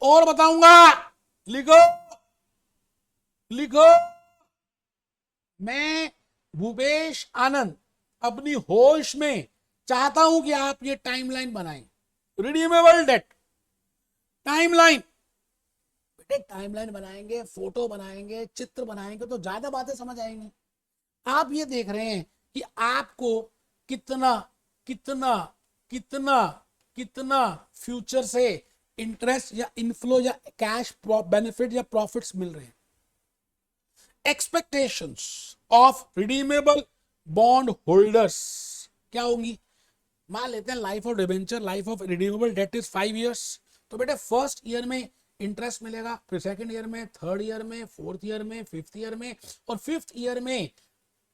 Speaker 1: और बताऊंगा। लिखो लिखो। मैं भूपेश आनंद अपनी होश में चाहता हूं कि आप ये टाइमलाइन बनाएं, रिडीमेबल डेट टाइमलाइन। बेटे टाइमलाइन बनाएंगे, फोटो बनाएंगे, चित्र बनाएंगे तो ज्यादा बातें समझ आएंगी। आप ये देख रहे हैं कि आपको कितना कितना कितना कितना फ्यूचर से इंटरेस्ट या इनफ्लो या कैश बेनिफिट या प्रॉफिट्स मिल रहे हैं। Expectations of redeemable bond holders क्या होंगी। मान लेते हैं life of debenture, life of redeemable debt is 5 years. तो बेटे फर्स्ट ईयर में इंटरेस्ट मिलेगा, फिर सेकंड ईयर में, थर्ड ईयर में, फोर्थ ईयर में, फिफ्थ ईयर में, और फिफ्थ ईयर में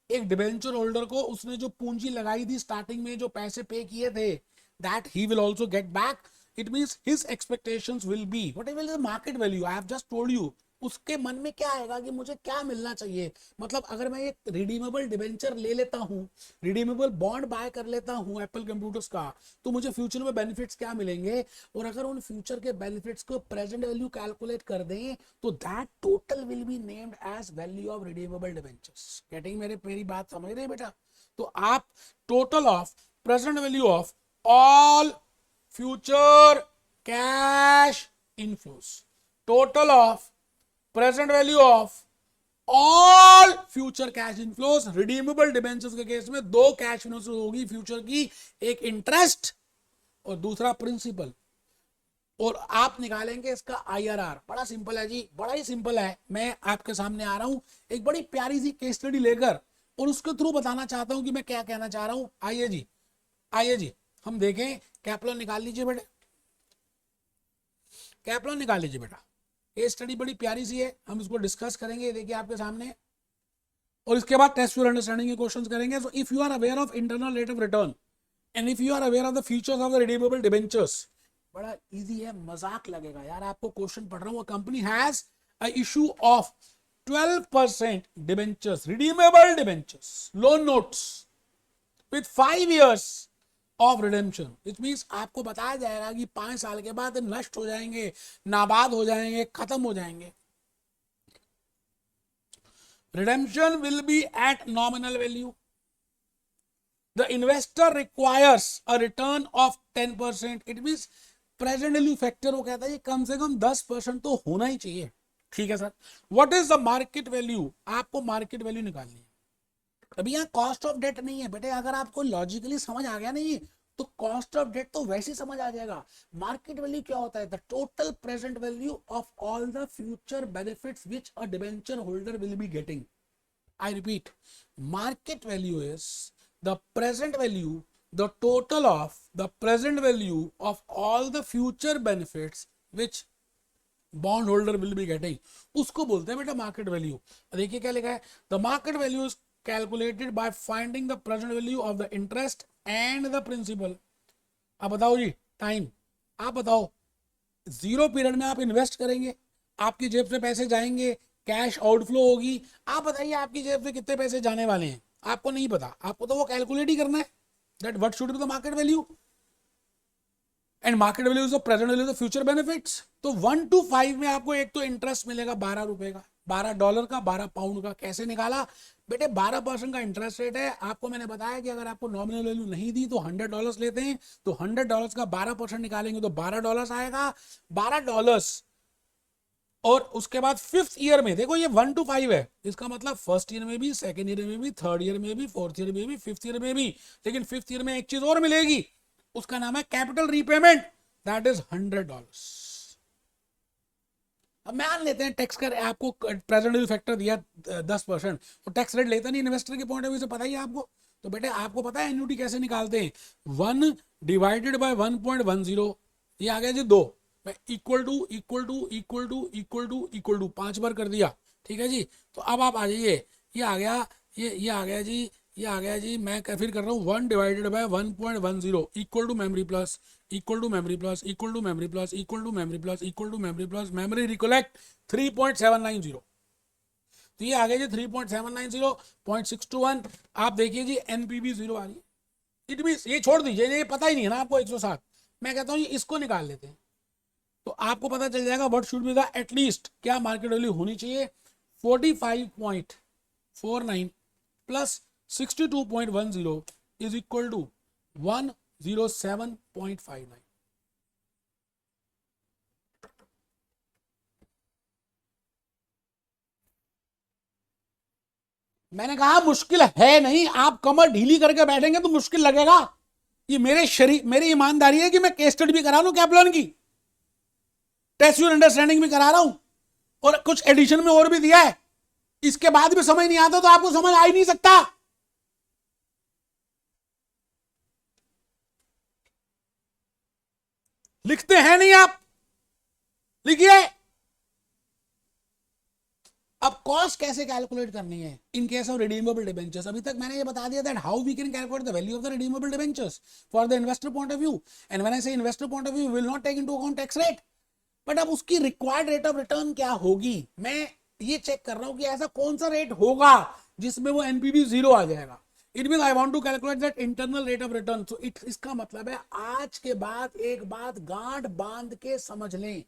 Speaker 1: एक डिबेंचर होल्डर को उसने जो पूंजी लगाई थी स्टार्टिंग में, जो पैसे पे किए थे, that he will also get back. It means his expectations will be whatever is the market value. I have just told you उसके मन में क्या आएगा कि मुझे क्या मिलना चाहिए। मतलब अगर मैं एक रिडीमेबल डिबेंचर ले लेता हूं, रिडीमेबल बॉन्ड बाय कर लेता हूं एप्पल कंप्यूटर्स का, तो मुझे फ्यूचर में बेनिफिट्स क्या मिलेंगे। और अगर उन फ्यूचर के बेनिफिट्स को प्रेजेंट वैल्यू कैलकुलेट कर दें तो that total will be named as value of redeemable debentures. Getting मेरी बात समझ रहे हैं बेटा। तो आप total of present value of all future cash inflows, total of present value of all future cash inflows. Redeemable debentures के case में दो कैश इनफ्लोस होगी फ्यूचर की, एक इंटरेस्ट और दूसरा प्रिंसिपल। और आप निकालेंगे इसका आईआरआर। बड़ा सिंपल है जी, बड़ा ही सिंपल है। मैं आपके सामने आ रहा हूं एक बड़ी प्यारी सी केस स्टडी लेकर और उसके थ्रू बताना चाहता हूं कि मैं क्या कहना चाह रहा हूं। आइए जी, आइए जी हम देखें। कैप्लन निकाल लीजिए बेटे, कैप्लन निकाल लीजिए बेटा। केस स्टडी बड़ी प्यारी सी है, हम इसको डिस्कस करेंगे, देखिए आपके सामने। और इसके बाद टेस्ट योर अंडरस्टैंडिंग के क्वेश्चंस करेंगे। So if you are aware of internal rate of return and if you are aware of the features of the redeemable debentures, बड़ा इजी है, मजाक लगेगा यार आपको क्वेश्चन पढ़ रहा हूँ। Company has a issue of 12% debentures, redeemable debentures, loan notes with 5 years of redemption. It means आपको बताया जाएगा कि 5 साल के बाद नष्ट हो जाएंगे, नाबाद हो जाएंगे, खत्म हो जाएंगे। Redemption will be at nominal value. The investor requires a return of 10%। It means present value factor वो कहता है कम से कम 10% तो होना ही चाहिए। ठीक है sir. What is the market value, आपको मार्केट वैल्यू निकालनी है। अभी यहाँ कॉस्ट ऑफ डेट नहीं है बेटे, अगर आपको लॉजिकली समझ आ गया नहीं तो कॉस्ट ऑफ डेट तो वैसे ही समझ आ जाएगा। मार्केट वैल्यू क्या होता है, the total present value of all the future benefits which a debenture holder will be getting. I repeat, market value is the present value, the total of the present value of all the future benefits which bond holder will be getting, उसको बोलते हैं बेटा market value. देखिए क्या लिखा है, the market value is calculated by finding the present value of the interest and the principal. अब बताओ जी टाइम, आप बताओ जीरो पीरियड में आप इन्वेस्ट करेंगे, आपकी जेब से पैसे जाएंगे, कैश आउटफ्लो होगी, आप बताइए आपकी जेब से कितने पैसे जाने वाले हैं, आपको नहीं पता, आपको तो वो कैलकुलेट ही करना है that what should be the market value and market value is the present value the future benefits. तो 1 to 5 में आपको एक तो इंटरेस्ट मिलेगा 12 रुपए का, $12 का, 12 पाउंड का। कैसे निकाला बेटे, 12% का इंटरेस्ट रेट है। आपको मैंने बताया कि अगर आपको नॉमिनल वैल्यू नहीं दी तो $100 लेते हैं, तो $100 का 12% निकालेंगे तो $12 आएगा, $12। और उसके बाद 5th ईयर में देखो ये 1 to 5 है, इसका मतलब फर्स्ट ईयर में भी, सेकेंड ईयर में भी, थर्ड ईयर में भी, फोर्थ ईयर में भी, 5th ईयर में भी। लेकिन 5th ईयर में एक चीज और मिलेगी, उसका नाम है कैपिटल रीपेमेंट, दैट इज $100। अब मान लेते हैं टैक्स कर आपको प्रेजेंट वैल्यू फैक्टर दिया 10%, तो टैक्स रेट लेता नहीं इन्वेस्टर के पॉइंट ऑफ व्यू से, पता ही है आपको। तो बेटे आपको पता है एन्युटी कैसे निकालते हैं, 1 डिवाइडेड बाय 1.10, ये आ गया जी 2, equal to equal to equal to equal to equal to 5 बार कर दिया, ठीक है जी। तो अब आप आ जाइए, ये आ गया, ये आ गया जी, ये आ गया जी। मैं फिर कर रहा हूँ 1 divided by 1.10 equal to memory plus, equal to memory plus, equal to memory plus, equal to memory plus, equal to memory plus, memory recollect 3.790। तो ये आ गया जी 3.790, 0.621। आप देखिए जी एनपीवी 0 आ रही है, इट मीन ये छोड़ दीजिए, ये पता ही नहीं है ना आपको 107। मैं कहता हूँ इसको निकाल लेते हैं, तो आपको पता चल जाएगा what should be the at least क्या मार्केट वैल्यू होनी चाहिए। 45.49 प्लस 62.10 इज इक्वल टू 107.59। मैंने कहा मुश्किल है नहीं, आप कमर ढीली करके बैठेंगे तो मुश्किल लगेगा। ये मेरी ईमानदारी है कि मैं केस स्टडी भी करा लूं कैपलॉन की, टेक्सुअल अंडरस्टैंडिंग भी करा रहा हूं, और कुछ एडिशन में और भी दिया है। इसके बाद भी समझ नहीं आता तो आपको समझ आ ही नहीं सकता। लिखते हैं नहीं आप, लिखिए। अब कॉस्ट कैसे कैलकुलेट करनी है in case of redeemable debentures. अभी तक मैंने ये बता दिया that how we can calculate the value of the redeemable debentures for the investor point of view, and when I say investor point of view will not take into account tax rate, but अब उसकी required rate of return क्या होगी, मैं ये check कर रहा हूं कि ऐसा कौन सा रेट होगा जिसमें वो एनपीवी 0 आ जाएगा। It mean I want to calculate that internal rate of return. So इसका मतलब है आज के बाद एक बात गांठ बांध के समझ लें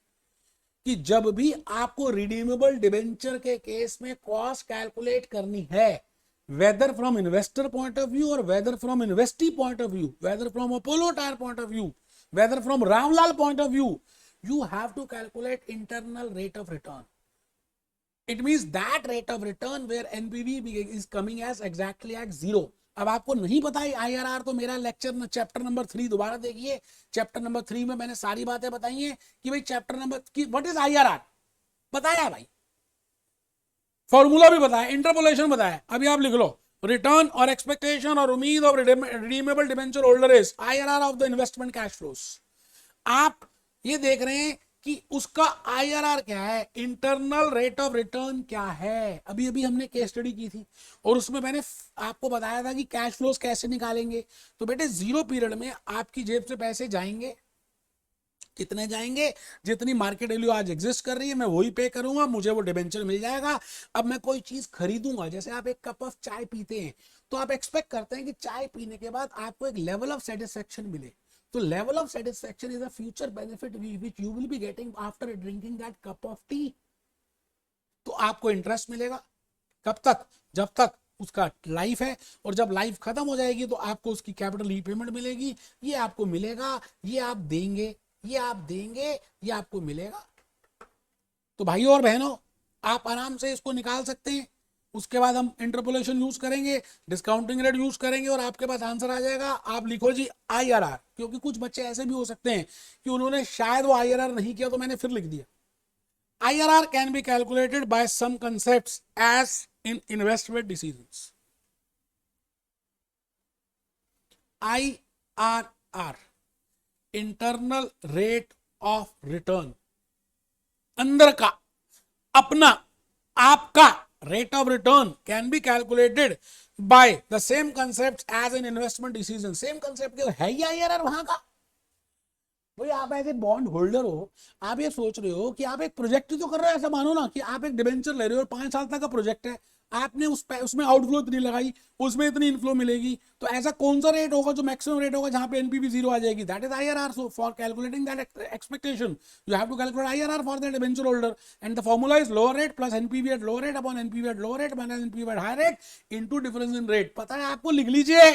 Speaker 1: कि जब भी आपको रिडीमेबल डिबेंचर के केस में कॉस्ट कैलकुलेट करनी है, whether from investor point of view और whether from investee point of view, whether from Apollo tyre point of view, whether from Ramlal point of view, you have to calculate internal rate of return. It means that rate of return where NPV is coming as exactly at 0. अब आपको नहीं पता है IRR, तो मेरा lecture chapter number 3 दोबारा देखिए। Chapter number 3 में मैंने सारी बातें बताई हैं कि भाई चैप्टर नंबर की व्हाट इज IRR बताया है भाई, फॉर्मूला भी बताया, इंटरपोलेशन बताया। अभी आप लिख लो रिटर्न और एक्सपेक्टेशन और उम्मीद of redeemable debenture holder is IRR of the investment cash flows. आप ये देख रहे हैं कि उसका IRR क्या है, इंटरनल रेट ऑफ रिटर्न क्या है। अभी अभी हमने केस स्टडी की थी और उसमें मैंने आपको बताया था कि कैश फ्लोस कैसे निकालेंगे। तो बेटे 0 पीरियड में आपकी जेब से पैसे जाएंगे, कितने जाएंगे, जितनी मार्केट वैल्यू आज एग्जिस्ट कर रही है मैं वही पे करूंगा, मुझे वो डिबेंचर मिल जाएगा। अब मैं कोई चीज खरीदूंगा, जैसे आप एक कप ऑफ चाय पीते हैं तो आप एक्सपेक्ट करते हैं कि चाय पीने के बाद आपको एक लेवल ऑफ सेटिस्फेक्शन मिले। तो level of satisfaction is a future benefit which you will be getting after drinking that cup of T. तो आपको इंटरेस्ट मिलेगा कब तक, जब तक उसका लाइफ है, और जब लाइफ खत्म हो जाएगी तो आपको उसकी कैपिटल रीपेमेंट मिलेगी। ये आपको मिलेगा, ये आप देंगे, ये आप देंगे, ये आपको मिलेगा। तो भाइयों और बहनों आप आराम से इसको निकाल सकते हैं। उसके बाद हम इंटरपोलेशन यूज करेंगे, डिस्काउंटिंग रेट यूज करेंगे और आपके पास आंसर आ जाएगा। आप लिखो जी IRR, क्योंकि कुछ बच्चे ऐसे भी हो सकते हैं कि उन्होंने शायद वो IRR नहीं किया तो मैंने फिर लिख दिया। IRR can be calculated by some concepts as in investment decisions. IRR, internal rate of return, अंदर का अपना आपका rate of return can be calculated by the same concept as an investment decision. Same concept है ही IRR वहां का। भाई आप ऐसे बॉन्ड होल्डर हो, आप ये सोच रहे हो कि आप एक प्रोजेक्ट तो कर रहे हो, ऐसा मानो ना कि आप एक डिबेंचर ले रहे हो और 5 साल तक का प्रोजेक्ट है, आपने उसमें आउटफ्लो इतनी लगाई, उसमें इतनी इनफ्लो मिलेगी, तो ऐसा कौन सा रेट होगा जो मैक्सिमम रेट होगा जहां पे एनपीवी जीरो आ जाएगी? That is IRR। So for calculating that expectation you have to calculate IRR for that debenture holder, and the formula is lower rate plus NPV at lower rate upon NPV at lower rate minus NPV at higher rate into difference in rate. पता है आपको, लिख लीजिए।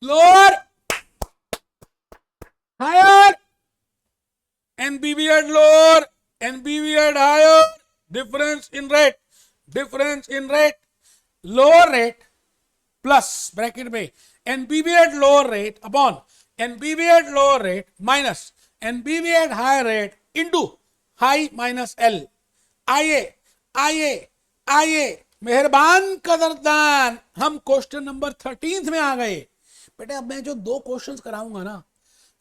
Speaker 1: Lower higher, NPV at lower, NPV at higher, difference in rate, lower rate plus bracket में NPV at lower rate upon NPV at lower rate minus NPV at higher rate into high minus L। आइए मेहरबान कदरदान, हम question number 13 में आ गए। बेटे अब मैं जो 2 क्वेश्चंस कराऊंगा ना,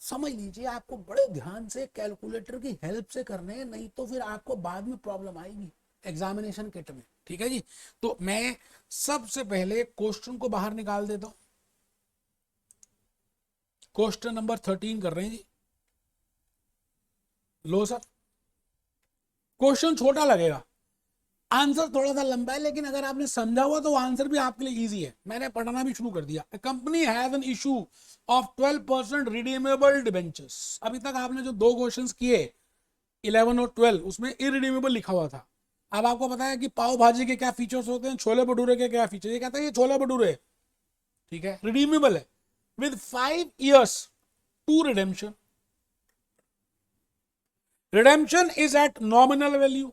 Speaker 1: समझ लीजिए आपको बड़े ध्यान से कैलकुलेटर की हेल्प से करने हैं, नहीं तो फिर आपको बाद में प्रॉब्लम आएगी एग्जामिनेशन किट में। ठीक है जी, तो मैं सबसे पहले क्वेश्चन को बाहर निकाल देता हूं। क्वेश्चन नंबर 13 कर रहे हैं जी। लो सर, क्वेश्चन छोटा लगेगा, आंसर थोड़ा सा लंबा है, लेकिन अगर आपने समझा हुआ तो आंसर भी आपके लिए इजी है। मैंने पढ़ना भी शुरू कर दिया। A company has an issue of 12% redeemable debentures। अभी तक आपने जो 2 क्वेश्चंस किए 11 और 12, उसमें इरिडीमेबल लिखा हुआ था। अब आपको पता है कि पाव भाजी के क्या फीचर्स होते हैं, छोले भटूरे के क्या फीचर। ये कहता है ये छोले भटूरे, ठीक है, रिडीमेबल है with 5 years to redemption. Redemption is at nominal value,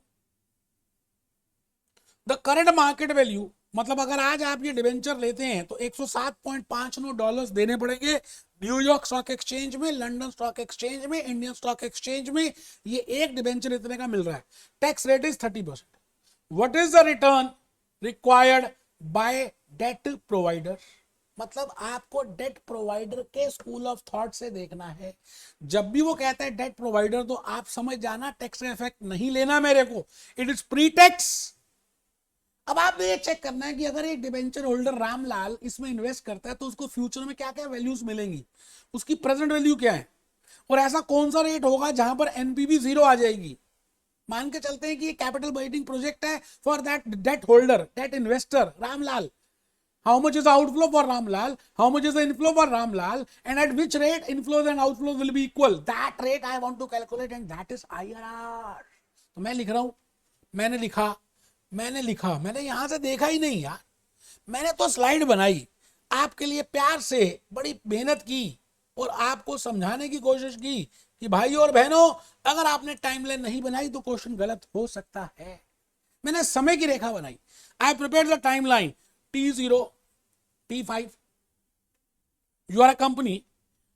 Speaker 1: the current market value, मतलब अगर आज आप ये डिवेंचर लेते हैं तो $107.59 देने पड़ेंगे न्यूयॉर्क स्टॉक एक्सचेंज में, लंदन स्टॉक एक्सचेंज में, इंडियन स्टॉक एक्सचेंज में। ये एक डिवेंचर इतने का मिल रहा है। Tax rate is 30%। What is the return required by debt provider? मतलब आपको डेट प्रोवाइडर के स्कूल ऑफ थॉट से देखना है। जब भी वो कहता है डेट प्रोवाइडर, तो आप समझ जाना टैक्स का इफेक्ट नहीं लेना मेरे को, इट इज प्री टैक्स। अब आपने ये चेक करना है कि अगर एक डिबेंचर होल्डर रामलाल इसमें इन्वेस्ट करता है तो उसको फ्यूचर में क्या क्या वैल्यूज मिलेंगी, उसकी प्रेजेंट वैल्यू क्या है, और ऐसा कौन सा रेट होगा जहां पर एनपीवी जीरो आ जाएगी। मान के चलते हैं कि ये कैपिटल बाइटिंग प्रोजेक्ट है for that debt holder, debt investor Ramlal. How much is the outflow for Ramlal? How much is the inflow for Ramlal? And at which rate inflows and outflows will be equal? That rate I want to calculate, and that is IRR। तो मैं लिख रहा हूं, मैंने लिखा, मैंने यहां से देखा ही नहीं यार, मैंने तो स्लाइड बनाई आपके लिए, प्यार से बड़ी मेहनत की और आपको समझाने की कोशिश की कि भाई और बहनों, अगर आपने टाइमलाइन नहीं बनाई तो क्वेश्चन गलत हो सकता है। मैंने समय की रेखा बनाई। आई prepared the timeline T0, T5, you are a company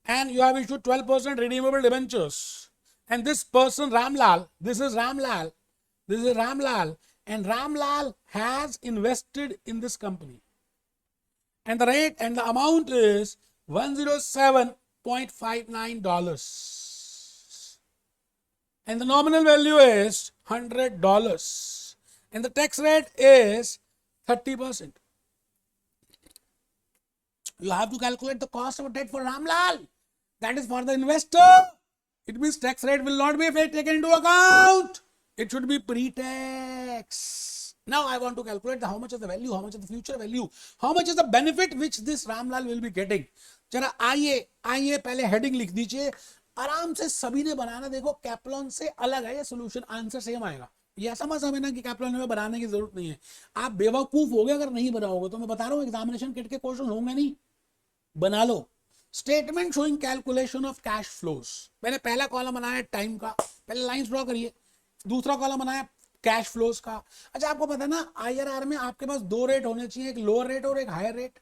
Speaker 1: and you have issued 12% redeemable debentures, and this person Ramlal, this is Ramlal, and Ramlal has invested in this company, and the rate and the amount is $107.59, and the nominal value is $100, and the tax rate is 30%. You have to calculate the cost of debt for Ramlal. That is for the investor. It means tax rate will not be taken into account. It should be pre-tax. Now I want to calculate how much is the value, how much is the future value, how much is the benefit which this Ramlal will be getting. जरा आइए पहले heading लिख दीजिए, आराम से सभी ने बनाना। देखो कैप्लॉन से अलग है ये सोल्यूशन, आंसर सेम आएगा। ये ऐसा मत समझना कि कैप्लॉन में बनाने की जरूरत नहीं है, आप बेवकूफ हो गए अगर नहीं बनाओगे। तो मैं बता रहा हूँ एग्जामिनेशन किट के क्वेश्चन होंगे नहीं, बना लो। Statement showing calculation of cash flows, मैंने पहला कॉलम बनाया टाइम का, पहले लाइंस ड्रॉ करिए। दूसरा कॉलम बनाया कैश फ्लोज का। अच्छा आपको पता है ना IRR में आपके पास 2 रेट होने चाहिए, एक लोअर रेट और एक हायर रेट,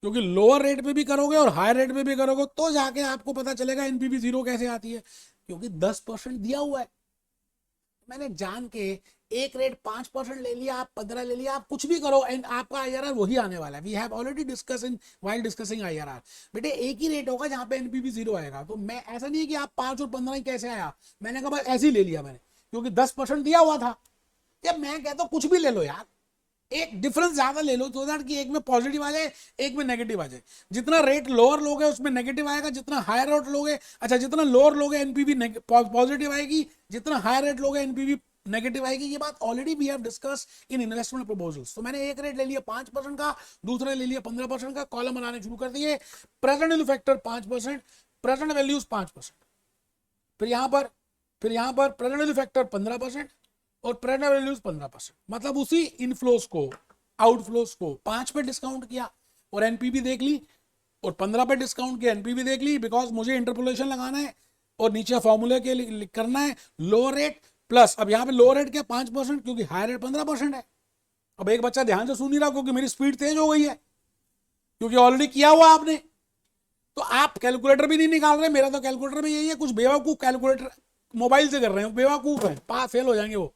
Speaker 1: क्योंकि लोअर रेट पे भी करोगे और हायर रेट पे भी करोगे तो जाके आपको पता चलेगा एनपीवी जीरो कैसे आती है, क्योंकि 10% दिया हुआ है। मैंने जान के एक रेट 5% ले लिया, आप 15 ले लिया, आप कुछ भी करो एंड आपका आईआरआर वही आने वाला है। We have already discuss in while discussing IRR. बेटे एक ही रेट होगा जहां पे एनपीवी 0 आएगा। तो मैं ऐसा नहीं है कि आप 5 और 15 ही कैसे आया, मैंने कहा बस ऐसे ही ले लिया मैंने, क्योंकि 10% दिया हुआ था। जब मैं कहता हूँ कुछ भी ले लो यार, एक डिफरेंस ज्यादा ले लो तो दैट कि एक में पॉजिटिव आ जाए, एक में नेगेटिव आ जाए। जितना रेट लोअर लोगे उसमें नेगेटिव आएगा, जितना हायर रेट लोगे, अच्छा जितना लोअर लोगे एनपीवी पॉजिटिव आएगी, जितना हायर रेट लोगे एनपीवी नेगेटिव आएगी। ये बात already we have discuss in investment proposals. तो मैंने एक रेट ले लिया 5% का, दूसरा ले लिया 15% का, कॉलम बनाने शुरू कर दिए। Present value factor 5%, present values 5%, फिर यहां पर प्रेजेंट वैल्यू फैक्टर 15% और प्रेजेंट वैल्यूज 15%। मतलब उसी इनफ्लोस को आउटफ्लोस को 5 पे डिस्काउंट किया और एनपीवी देख ली, और 15 पे डिस्काउंट किया एनपीवी देख ली, बिकॉज मुझे इंटरपोलेशन लगाना है और नीचे फॉर्मूले के लिए करना है लो रेट प्लस। अब यहाँ पे लो रेट क्या 5%, क्योंकि हाई रेट 15% है। अब एक बच्चा ध्यान से सुन नहीं रहा क्योंकि मेरी स्पीड तेज हो गई है, क्योंकि ऑलरेडी किया हुआ आपने। तो आप कैलकुलेटर भी नहीं निकाल रहे, मेरा तो कैलकुलेटर में यही है। कुछ बेवकूफ कैलकुलेटर मोबाइल से कर रहे हैं, बेवकूफ है, पास फेल हो जाएंगे वो।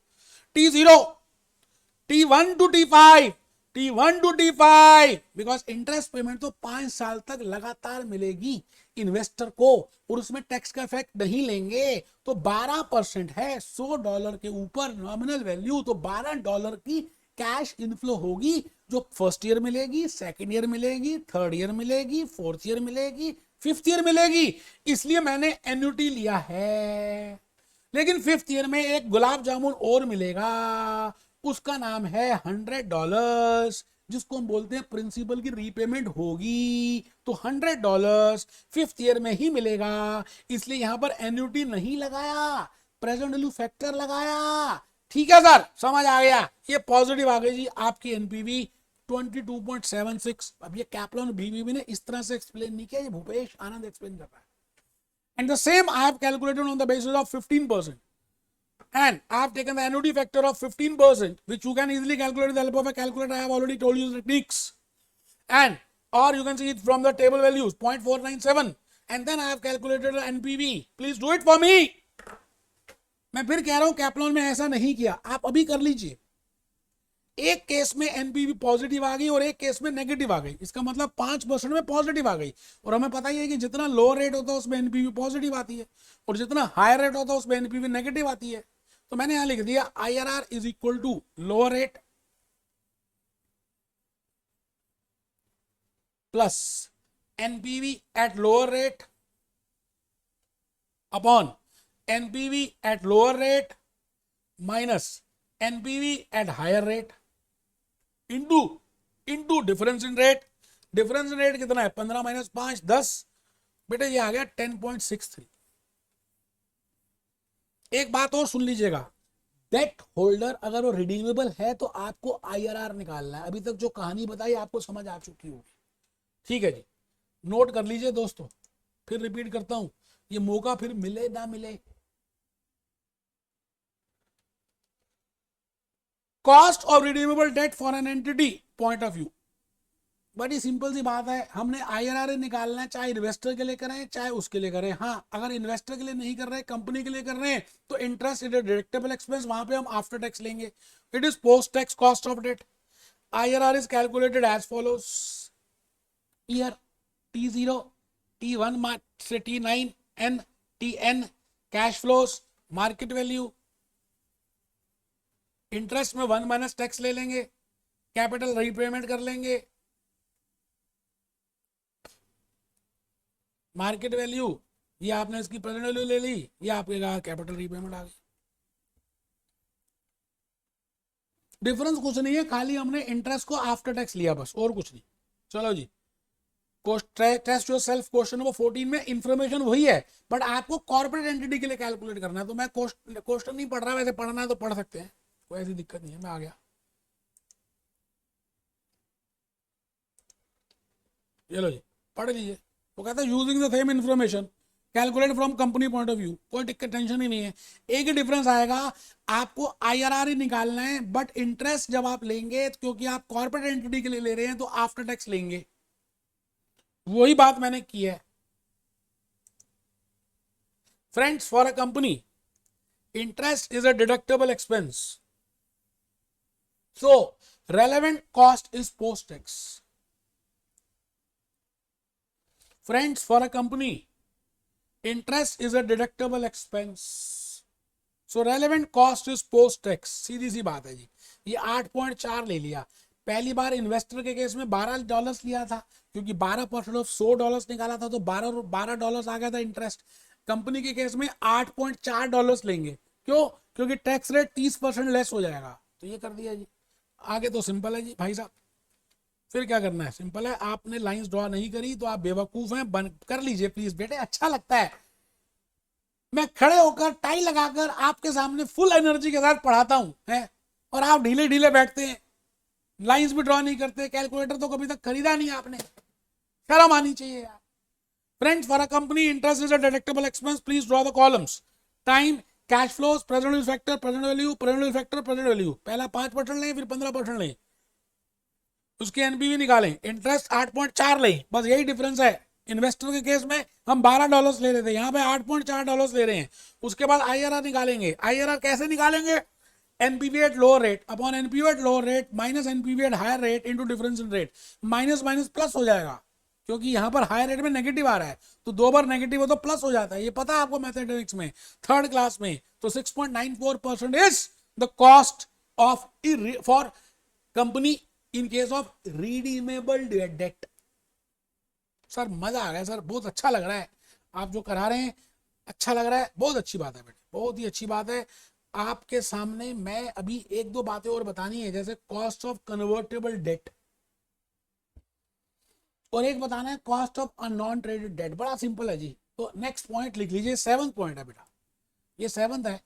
Speaker 1: T0, T1 to T5, T1 to T5, because interest payment तो 5 साल तक लगातार मिलेगी इन्वेस्टर को, और उसमें टैक्स का इफेक्ट नहीं लेंगे। तो 12% है $100 के ऊपर नॉमिनल वैल्यू, तो $12 की कैश इनफ्लो होगी, जो फर्स्ट ईयर मिलेगी, सेकेंड ईयर मिलेगी, थर्ड ईयर मिलेगी, फोर्थ ईयर मिलेगी, फिफ्थ ईयर मिलेगी। इसलिए मैंने एन्युटी लिया है। लेकिन फिफ्थ ईयर में एक गुलाब जामुन और मिलेगा, उसका नाम है $100, जिसको हम बोलते हैं प्रिंसिपल की रीपेमेंट होगी। तो $100 फिफ्थ ईयर में ही मिलेगा, इसलिए यहां पर एन्युटी नहीं लगाया, प्रेजेंट वैल्यू फैक्टर लगाया। ठीक है सर, समझ आ गया। ये पॉजिटिव आ गई जी आपकी एनपीवी 22.76। अब ये कैपलॉन बीवीबी ने इस तरह से एक्सप्लेन नहीं किया, ये भूपेश आनंद एक्सप्लेन कर रहा है। And the same I have calculated on the basis of 15%. And I have taken the annuity factor of 15%, which you can easily calculate with the help of a calculator. I have already told you the techniques. And, or you can see it from the table values, 0.497. And then I have calculated the NPV. Please do it for me. मैं फिर कह रहा हूं कैपलॉन में ऐसा नहीं किया, आप अभी कर लीजिए। एक केस में एनपीवी पॉजिटिव आ गई और एक केस में नेगेटिव आ गई, इसका मतलब 5% में पॉजिटिव आ गई। और हमें पता ही है कि जितना लो रेट होता है उसमें एनपीवी पॉजिटिव आती है, और जितना हाई रेट होता है उसमें एनपीवी नेगेटिव आती है। तो मैंने यहां लिख दिया IRR is equal to lower rate plus NPV at lower rate upon NPV at lower rate minus NPV at higher rate into difference in rate. Difference in rate कितना है 15 माइनस 5 10। बेटे ये आ गया 10.63। एक बात और सुन लीजिएगा, डेट होल्डर अगर वो रिडीमेबल है तो आपको आईआरआर निकालना है। अभी तक जो कहानी बताई आपको समझ आ चुकी होगी, ठीक है जी, नोट कर लीजिए दोस्तों। फिर रिपीट करता हूं, ये मौका फिर मिले ना मिले। Cost of redeemable debt for an entity point of view, बड़ी सिंपल सी बात है, हमने आईआरआर निकालना है, चाहे इन्वेस्टर के लिए करें चाहे उसके लिए करें। हाँ, अगर इन्वेस्टर के लिए नहीं कर रहे, कंपनी के लिए कर रहे हैं, तो इंटरेस्ट इट डिडक्टेबल एक्सपेंस, वहां पे हम आफ्टर टैक्स लेंगे। It is post tax cost of debt. IRR is calculated as follows, year T0, T1 से T9, N, TN, cash flows, market value, interest में 1 माइनस टैक्स ले लेंगे, capital repayment कर लेंगे, मार्केट वैल्यू ये आपने इसकी प्रेजेंट वैल्यू ले ली, ये आपके कैपिटल रीपेमेंट आ गई। डिफरेंस कुछ नहीं है, खाली हमने इंटरेस्ट को आफ्टर टैक्स लिया बस, और कुछ नहीं। चलो जी, टेस्ट योरसेल्फ क्वेश्चन नंबर 14 में इंफॉर्मेशन वही है, बट आपको कॉर्पोरेट एंटिटी के लिए कैलकुलेट करना है। तो मैं क्वेश्चन नहीं पढ़ रहा, वैसे पढ़ना है तो पढ़ सकते हैं, कोई ऐसी दिक्कत नहीं है। मैं आ गया, चलो जी पढ़ लीजिए। वो कहता है using the same information calculate from company point of view, कोई दिक्कत टेंशन ही नहीं है। एक ही डिफरेंस आएगा, आपको आईआरआर ही निकालना है, बट इंटरेस्ट जब आप लेंगे, क्योंकि आप कॉर्पोरेट एंटिटी के लिए ले रहे हैं, तो आफ्टर टैक्स लेंगे। वही बात मैंने की है friends. For a company interest is a deductible expense, So relevant cost is post tax. Friends, for a company, interest is a deductible expense. So relevant cost is post tax. सीधी सी बात है जी. ये 8.4 ले लिया. पहली बार इन्वेस्टर के case में $12 लिया था, क्योंकि 12% ऑफ $100 निकाला था, तो $12 आ गया था इंटरेस्ट. कंपनी के केस में $8.4 लेंगे. क्यों? क्योंकि टैक्स रेट 30% लेस हो जाएगा. तो ये कर दिया जी. आगे तो सिंपल है जी भाई साहब. फिर क्या करना है? सिंपल है. आपने लाइंस ड्रॉ नहीं करी तो आप बेवकूफ हैं. बंद कर लीजिए प्लीज बेटे. अच्छा लगता है मैं खड़े होकर टाई लगाकर आपके सामने फुल एनर्जी के साथ पढ़ाता हूं, है, और आप ढीले ढीले बैठते हैं, लाइंस भी ड्रॉ नहीं करते. कैलकुलेटर तो कभी तक खरीदा नहीं आपने. शर्म आनी चाहिए यार. Friends, for a company interest is a deductible expense. Please draw the columns. Time, cash flows, present value factor, present value, present value factor, present value. पहला 5% लें, फिर 15% लें, उसके एनपीवी निकालें. इंटरेस्ट 8.4 लें. बस यही डिफरेंस है. इन्वेस्टर के केस में हम $12 ले रहे थे, यहाँ पे $8.4 ले रहे हैं. उसके बाद आईआरआर निकालेंगे. आईआरआर कैसे निकालेंगे? NPV at lower rate upon NPV at lower rate minus NPV at higher rate into difference in rate. Minus minus plus हो जाएगा, क्योंकि यहाँ पर हायर रेट में नेगेटिव आ रहा है, तो 2 बार नेगेटिव हो तो प्लस हो जाता है. ये पता है आपको मैथमेटिक्स में, थर्ड क्लास में. तो 6.94% is the cost of for company in case of redeemable debt. Sir मजा आ गया सर, बहुत अच्छा लग रहा है आप जो करा रहे हैं. अच्छा लग रहा है, बहुत अच्छी बात है बेटे, बहुत ही अच्छी बात है. आपके सामने मैं अभी एक दो बातें और बतानी है, जैसे कॉस्ट ऑफ कन्वर्टेबल डेट, और एक बताना है cost of a non traded debt. बड़ा सिंपल है जी. तो नेक्स्ट पॉइंट लिख लीजिए. 7th पॉइंट है बेटा, ये 7th है.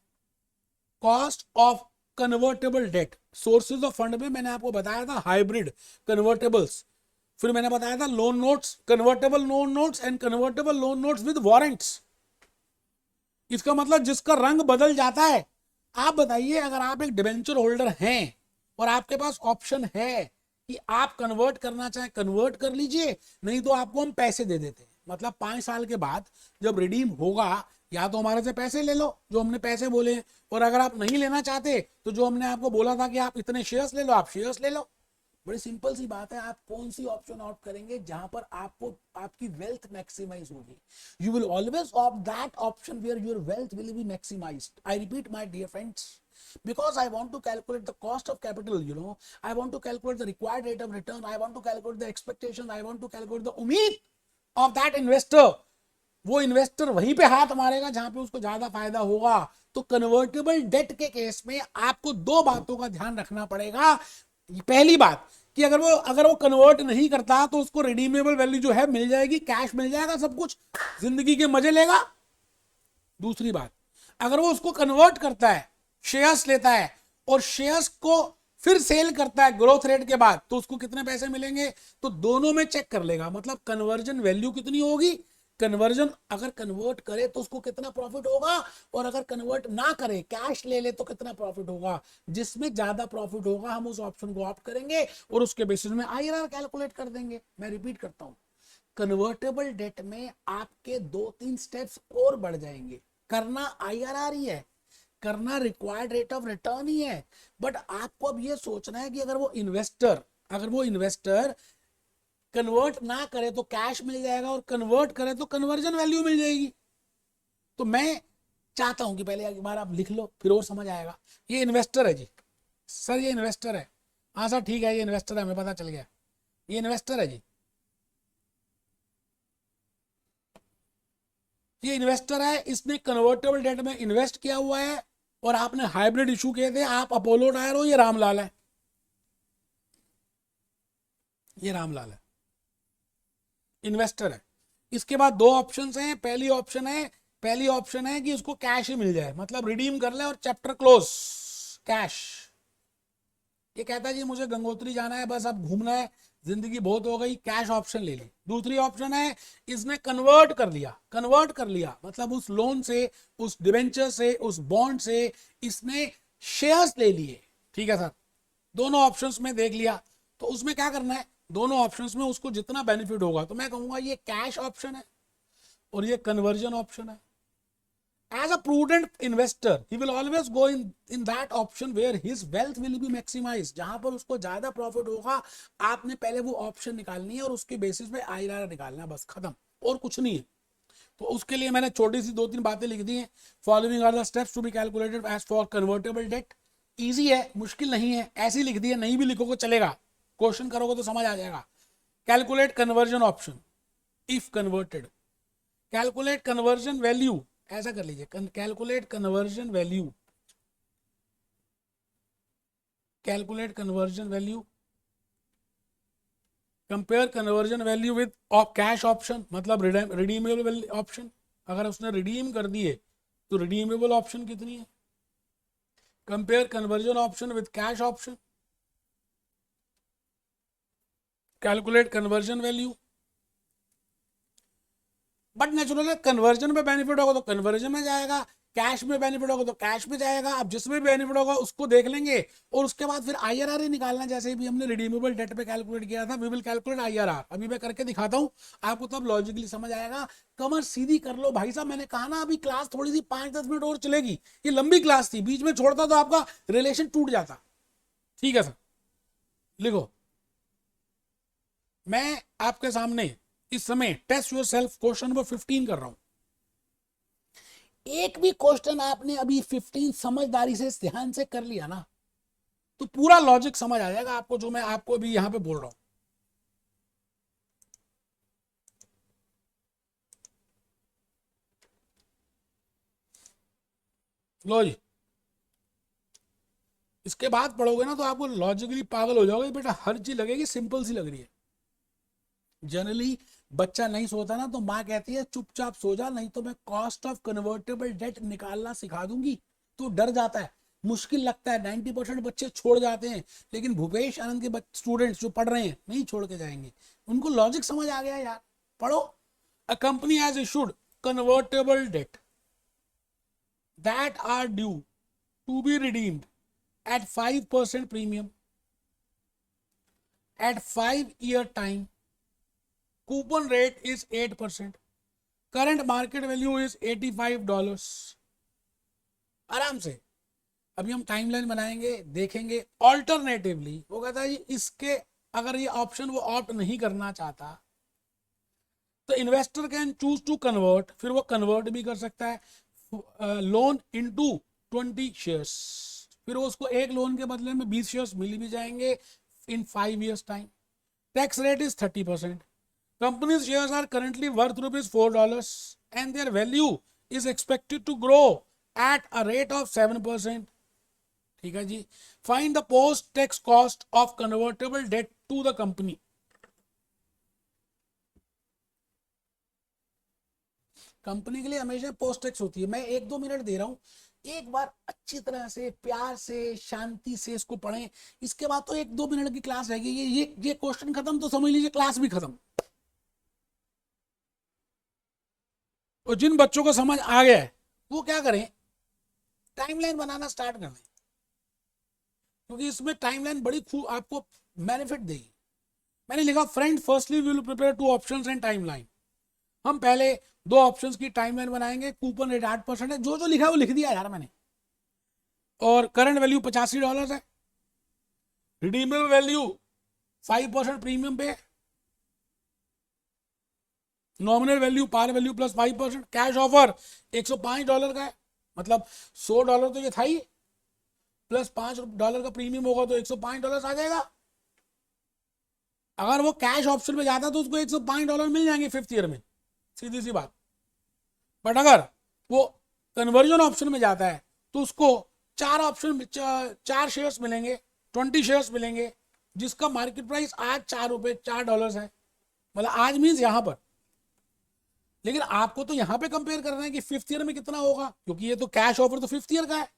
Speaker 1: Cost of convertible date. Sources of fund में मैंने आपको बताया था हाइब्रिड कन्वर्टेबल्स, फिर मैंने बताया था loan notes, convertible loan notes and convertible loan notes with warrants. इसका मतलब जिसका रंग बदल जाता है. आप बताइए, अगर आप एक डिबेंचर होल्डर हैं और आपके पास ऑप्शन है कि आप कन्वर्ट करना चाहें, कन्वर्ट कर लीजिए, नहीं तो आपको हम पैसे दे देते हैं. मतलब 5 साल के बाद जब रिडीम होगा, या तो हमारे से पैसे ले लो जो हमने पैसे बोले, और अगर आप नहीं लेना चाहते तो जो हमने आपको बोला था कि आप इतने शेयर्स ले लो, आप शेयर्स ले लो. बड़ी सिंपल सी बात है. आप कौन सी ऑप्शन ऑप्ट करेंगे जहां पर आपको आपकी वेल्थ मैक्सिमाइज होगी? You will always opt that option where your wealth will be maximised. I repeat my dear friends, because I want to calculate the cost of capital, I want to calculate the required rate of return, I want to calculate the expectations, I want to calculate the उम्मीद of that investor. वो investor वहीं पे हाथ मारेगा जहां पे उसको ज्यादा फायदा होगा. तो कन्वर्टेबल डेट के केस में आपको 2 बातों का ध्यान रखना पड़ेगा. पहली बात कि अगर वो कन्वर्ट नहीं करता तो उसको रिडीमेबल वैल्यू जो है मिल जाएगी, कैश मिल जाएगा, सब कुछ, जिंदगी के मजे लेगा. दूसरी बात, अगर वो उसको कन्वर्ट करता है, शेयर्स लेता है और शेयर्स को फिर सेल करता है ग्रोथ रेट के बाद, तो उसको कितने पैसे मिलेंगे? तो दोनों में चेक कर लेगा. मतलब कन्वर्जन वैल्यू कितनी होगी, कन्वर्जन अगर कन्वर्ट करे तो उसको कितना प्रॉफिट होगा, और अगर कन्वर्ट ना करे, कैश ले ले, तो कितना प्रॉफिट होगा. जिसमें ज्यादा प्रॉफिट होगा हम उस ऑप्शन को ऑप्ट करेंगे और उसके बेसिस में आईआरआर कैलकुलेट कर देंगे. मैं रिपीट करता हूं, कन्वर्टेबल डेट में आपके 2-3 स्टेप्स और बढ़ जाएंगे. करना आईआरआर ही है, करना रिक्वायर्ड रेट ऑफ रिटर्न ही है. बट आपको अब ये सोचना है कि अगर वो इन्वेस्टर कन्वर्ट ना करे तो कैश मिल जाएगा, और कन्वर्ट करे तो कन्वर्जन वैल्यू मिल जाएगी. तो मैं चाहता हूं कि पहले एक बार आप लिख लो, फिर और समझ आएगा. ये इन्वेस्टर है जी. सर ये इन्वेस्टर है. हाँ सर ठीक है, ये इन्वेस्टर है, हमें पता चल गया. ये इन्वेस्टर है जी. ये इन्वेस्टर है, इसने कन्वर्टेबल डेट में इन्वेस्ट किया हुआ है, और आपने हाइब्रिड इशू किए थे. आप अपोलो टायर हो, ये रामलाल है. ये रामलाल है, इन्वेस्टर है. इसके बाद 2 ऑप्शंस हैं. पहली ऑप्शन है कि उसको कैश ही मिल जाए, मतलब रिडीम कर ले और चैप्टर क्लोज, कैश. ये कहता है जी मुझे गंगोत्री जाना है, बस अब घूमना है, जिंदगी बहुत हो गई, कैश ऑप्शन ले ली. दूसरी ऑप्शन है इसने कन्वर्ट कर लिया, मतलब उस लोन से, उस डिवेंचर से, उस बॉन्ड से इसने शेयर्स ले लिए. ठीक है सर, दोनों ऑप्शंस में देख लिया. तो उसमें क्या करना है, दोनों ऑप्शंस में उसको जितना बेनिफिट होगा, तो मैं कहूंगा ये कैश ऑप्शन है और ये कन्वर्जन ऑप्शन है. as a prudent investor he will always go in that option where his wealth will be maximized, जहां पर उसको ज्यादा प्रॉफिट होगा। आपने पहले वो ऑप्शन निकालनी है और उसके बेसिस पे आईआरआर निकालना है, बस खत्म, और कुछ नहीं है। तो उसके लिए मैंने छोटी सी 2-3 बातें लिख दी हैं। Following are the steps to be calculated as for convertible debt. Easy है, मुश्किल नहीं है, ऐसी लिख दी है, नहीं भी लिखोगे चलेगा, क्वेश्चन करोगे तो समझ आ जाएगा। Calculate conversion option if converted, calculate conversion value, ऐसा कर लीजिए, calculate conversion value, calculate conversion value, compare conversion value with cash option, मतलब रिडीमेबल ऑप्शन, अगर उसने रिडीम कर दिए तो रिडीमेबल ऑप्शन कितनी है। Compare conversion option with cash option, calculate conversion value. But natural conversion में बेनिफिट होगा तो कन्वर्जन में जाएगा, कैश में बेनिफिट होगा तो कैश में जाएगा। अब जिसमें बेनिफिट होगा उसको देख लेंगे और उसके बाद फिर आईआरआर ही निकालना, जैसे भी हमने रिडीमेबल डेट पे कैलकुलेट किया था, वी विल कैलकुलेट आईआरआर। अभी मैं करके दिखाता हूं आपको, तब लॉजिकली समझ आएगा। कमर सीधी कर लो भाई साहब, मैंने कहा ना अभी क्लास थोड़ी सी 5-10 मिनट और चलेगी, ये लंबी क्लास थी, बीच में छोड़ता तो आपका रिलेशन टूट जाता। ठीक है सर, लिखो। मैं आपके सामने इस समय test yourself question number 15 कर रहा हूं। एक भी क्वेश्चन आपने अभी 15 समझदारी से ध्यान से कर लिया ना, तो पूरा लॉजिक समझ आ जाएगा आपको, जो मैं आपको अभी यहां पे बोल रहा हूं। लो जी, इसके बाद पढ़ोगे ना तो आपको लॉजिकली पागल हो जाओगे, बेटा हर चीज लगेगी सिंपल सी लग रही है। जनरली बच्चा नहीं सोता ना तो माँ कहती है चुपचाप सो जा, नहीं तो मैं कॉस्ट ऑफ कन्वर्टेबल डेट निकालना सिखा दूंगी। तो डर जाता है, मुश्किल लगता है, 90% बच्चे छोड़ जाते हैं। लेकिन भूपेश आनंद के स्टूडेंट्स जो पढ़ रहे हैं नहीं छोड़ के जाएंगे, उनको लॉजिक समझ आ गया यार। पढ़ो। A company has issued convertible debt that are due to be redeemed at 5% premium at 5-year time. Coupon rate is 8%. Current market value is $85. आराम से अभी हम टाइमलाइन बनाएंगे, देखेंगे। ऑल्टरनेटिवली वो कहता है इसके अगर ये ऑप्शन वो ऑप्ट नहीं करना चाहता तो investor can choose to convert, फिर वो कन्वर्ट भी कर सकता है लोन इनटू 20 शेयर्स, फिर उसको एक लोन के बदले में 20 शेयर्स मिल भी जाएंगे in 5 years time. Tax rate is 30%। Companies shares are currently worth $4 and their value is expected to grow at a rate of 7%। ठीक है जी। Find the post tax cost of convertible debt to the company. Company के लिए हमेशा post tax होती है। मैं 1-2 minute दे रहा हूं, एक बार अच्छी तरह से प्यार से शांति से इसको पढ़ें। इसके बाद तो 1-2 मिनट की क्लास रहेगी। ये क्वेश्चन खत्म तो समझ लीजिए क्लास भी खत्म। और जिन बच्चों को समझ आ गया है वो क्या करें, टाइमलाइन बनाना स्टार्ट कर दें, क्योंकि इसमें टाइमलाइन बड़ी खूब आपको बेनिफिट देगी। मैंने लिखा friend firstly we will prepare 2 options and timeline. हम पहले 2 ऑप्शंस की टाइमलाइन बनाएंगे। कूपन रेट 8% है, जो जो लिखा है वो लिख दिया यार मैंने। और करंट वैल्यू $85 है। रिडीमेबल वैल्यू 5% प्रीमियम पे, nominal value par value plus 5%। Cash offer $105 का है, मतलब $100 तो ये था ही, प्लस $5 का प्रीमियम होगा तो $105 आ जाएगा। अगर वो कैश ऑप्शन में जाता तो उसको $105 मिल जाएंगे 5th ईयर में, सीधी सी बात। बट अगर वो कन्वर्जन ऑप्शन में जाता है तो उसको 4 शेयर्स मिलेंगे, 20 शेयर्स मिलेंगे, जिसका मार्केट प्राइस आज $4 है। मतलब आज मीन्स यहां पर। लेकिन आपको तो यहां पे कंपेयर करना है कि 5th ईयर में कितना होगा, क्योंकि ये तो कैश ऑफर तो 5th ईयर का है,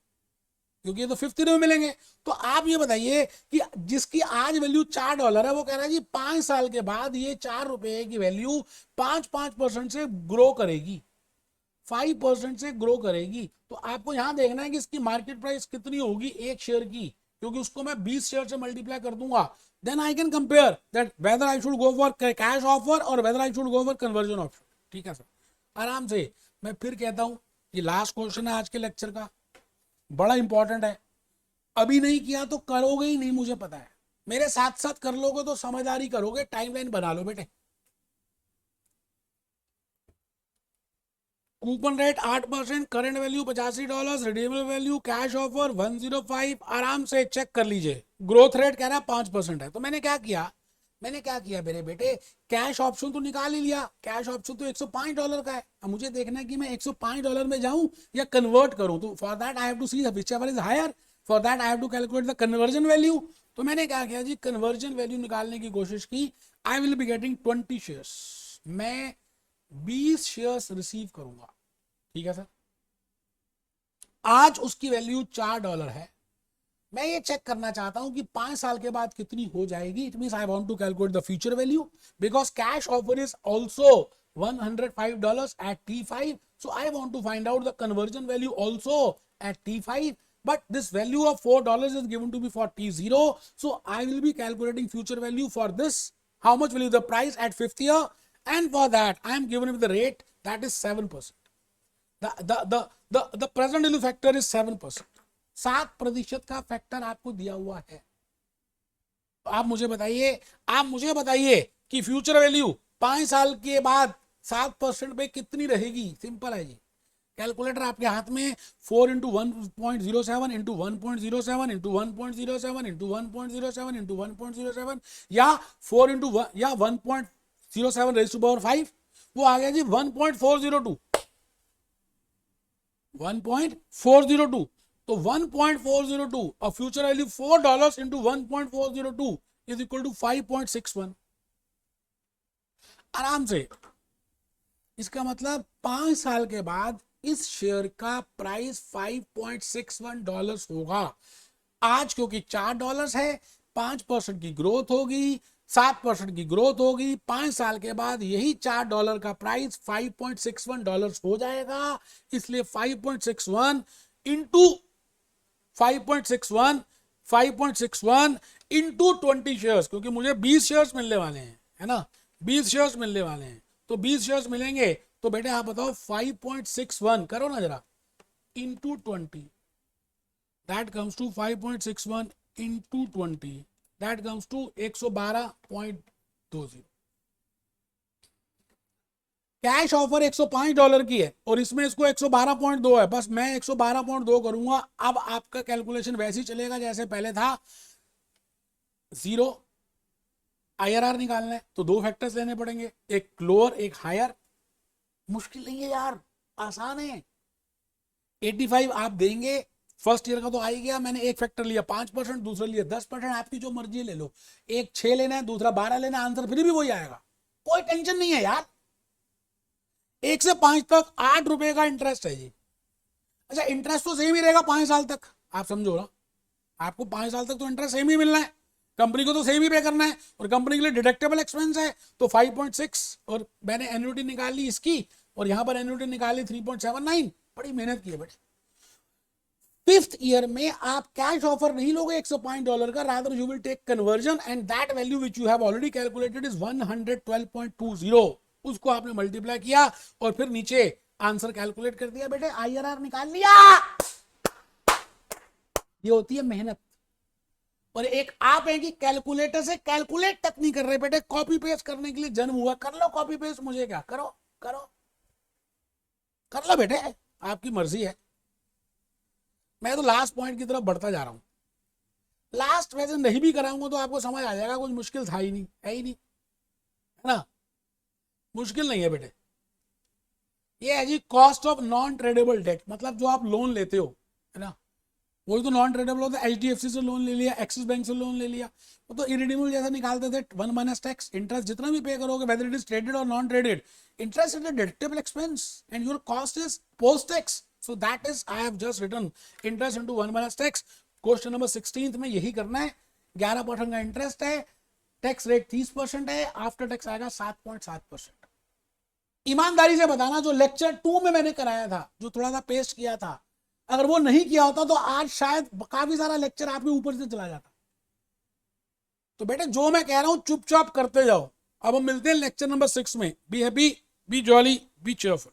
Speaker 1: क्योंकि ये तो 5th ईयर में मिलेंगे। तो आप ये बताइए कि जिसकी आज वैल्यू $4 है वो कह रहा है जी 5 साल के बाद ये ₹4 की वैल्यू 5% से ग्रो करेगी, 5% से ग्रो करेगी। तो आपको यहां देखना है कि इसकी मार्केट प्राइस कितनी होगी एक शेयर की, क्योंकि उसको मैं 20 शेयर से मल्टीप्लाई कर दूंगा। Then I can compare that whether I should go for cash offer और whether I should go for conversion option. ठीक है सर, आराम से। मैं फिर कहता हूं ये लास्ट क्वेश्चन है आज के लेक्चर का, बड़ा इंपॉर्टेंट है। अभी नहीं किया तो करोगे ही नहीं, मुझे पता है। मेरे साथ साथ कर लोगे तो समझदारी करोगे, टाइमलाइन बना लो बेटे। Coupon rate 8%, current value $85, redeemable value cash offer 105। आराम से चेक कर लीजिए। ग्रोथ रेट कह रहा है 5% है। तो मैंने क्या किया मेरे बेटे, कैश ऑप्शन तो निकाल ही लिया। कैश ऑप्शन तो $105 का है। अब मुझे देखना है कि मैं $105 में जाऊं या कन्वर्ट करूं। तो for that I have to see whichever is higher, for that I have to calculate the conversion value. तो मैंने क्या किया जी, कन्वर्जन वैल्यू निकालने की कोशिश की। आई विल बी गेटिंग 20 शेयर्स, मैं 20 शेयर्स रिसीव करूंगा। ठीक है सर, आज उसकी वैल्यू $4 है। मैं ये चेक करना चाहता हूं कि 5 साल के बाद कितनी हो जाएगी। It means I want to calculate the future value because cash offer is also $105 at T5. So I want to find out the conversion value also at T5. But this value of $4 is given to me for T0. So I will be calculating future value for this. How much will be the price at 5th year? And for that, I am given with the rate that is 7%. The present value factor is 7%. 7% का factor आपको दिया हुआ है। तो आप मुझे बताइए कि फ्यूचर वैल्यू 5 साल के बाद 7% पे कितनी रहेगी। सिंपल है जी, कैलकुलेटर आपके हाथ में। 4 into 1.07 into 1.07 into 1.07 into 1.07 into 1.07 या 4 into 1 या 1.07 raised to power 5, वो आ गया जी 1.402। 1.402, तो 1.402 और future value $4 into 1.402 is equal to 5.61। आराम से, इसका मतलब 5 साल के बाद इस शेयर का प्राइस $5.61 होगा। आज क्योंकि $4 है, 5% की ग्रोथ होगी, 7% की ग्रोथ होगी। 5 साल के बाद यही $4 का प्राइस $5.61 हो जाएगा। इसलिए 5.61 इंटू 5.61 इंटू 20 शेयर्स, क्योंकि मुझे 20 शेयर्स मिलने वाले हैं, है ना, 20 शेयर्स मिलने वाले हैं। तो 20 शेयर्स मिलेंगे तो बेटे आप बताओ 5.61 करो ना जरा, into 20, that comes to 5.61 into 20, that comes to 112.20। Cash offer $105 की है और इसमें इसको 112.2 है। बस मैं 112.2 करूंगा। अब आपका कैलकुलेशन वैसे ही चलेगा जैसे पहले था। 0 IRR निकालना है तो 2 फैक्टर्स लेने पड़ेंगे, एक लोअर एक हायर। मुश्किल नहीं है यार, आसान है। 85 आप देंगे, फर्स्ट ईयर का तो आ ही गया। मैंने एक फैक्टर लिया 5%, दूसरा लिया 10%, आपकी जो मर्जी ले लो। एक 6 लेना है, दूसरा 12 लेना है, आंसर फिर भी वही आएगा। कोई टेंशन नहीं है यार। 1 से 5 तक ₹8 का इंटरेस्ट है जी। अच्छा, इंटरेस्ट तो सेम ही रहेगा 5 साल तक, आप समझो ना। आपको 5 साल तक तो इंटरेस्ट सेम ही मिलना है, कंपनी को तो सेम ही पे करना है, और कंपनी के लिए डिडक्टेबल एक्सपेंस है तो 5.6, और मैंने एन्युटी निकाल ली इसकी, और यहां पर एन्युटी निकाली 3.79। बड़ी मेहनत की है बेटे। 5th ईयर में आप कैश ऑफर नहीं लोगे $105 का, rather you will take conversion and that value which you have already calculated is 112.20। उसको आपने मल्टीप्लाई किया और फिर नीचे आंसर कैलकुलेट कर दिया बेटे, IRR निकाल लिया। ये होती है मेहनत। और एक आप है कि कैलकुलेटर से कैलकुलेट तक नहीं कर रहे बेटे, कॉपी पेस्ट करने के लिए जन्म हुआ। कर लो कॉपी पेस्ट, मुझे क्या, करो करो कर लो बेटे, आपकी मर्जी है। मैं तो लास्ट पॉइंट की तरफ बढ़ता जा रहा हूं। लास्ट वैसे नहीं भी कराऊंगा तो आपको समझ आ जाएगा, कुछ मुश्किल था ही नहीं, है ही नहीं, है ना। मुश्किल नहीं है बेटे। ये है जी cost of non tradable debt, मतलब जो आप लोन लेते हो, है ना, वही तो नॉन ट्रेडेबल होता है। HDFC से लोन ले लिया, एक्सिस बैंक से लोन ले लिया, वो तो इरिडीमेबल जैसा निकालते थे। 1 माइनस टैक्स, इंटरेस्ट जितना भी पे करोगे वेदर इट इज ट्रेडेड और non traded, interest is a deductible expense and your cost is post tax. So that is I have just written interest into 1 minus tax. Question number 16 में यही करना है। 11% का interest है, tax rate 30% है, after tax आएगा 7.7%। ईमानदारी से बताना, जो लेक्चर 2 में मैंने कराया था, जो थोड़ा सा पेस्ट किया था, अगर वो नहीं किया होता तो आज शायद काफी सारा लेक्चर आपके ऊपर से चला जाता। तो बेटे जो मैं कह रहा हूं चुपचाप करते जाओ। अब हम मिलते हैं लेक्चर नंबर 6 में। Be happy, B jolly, B cheerful.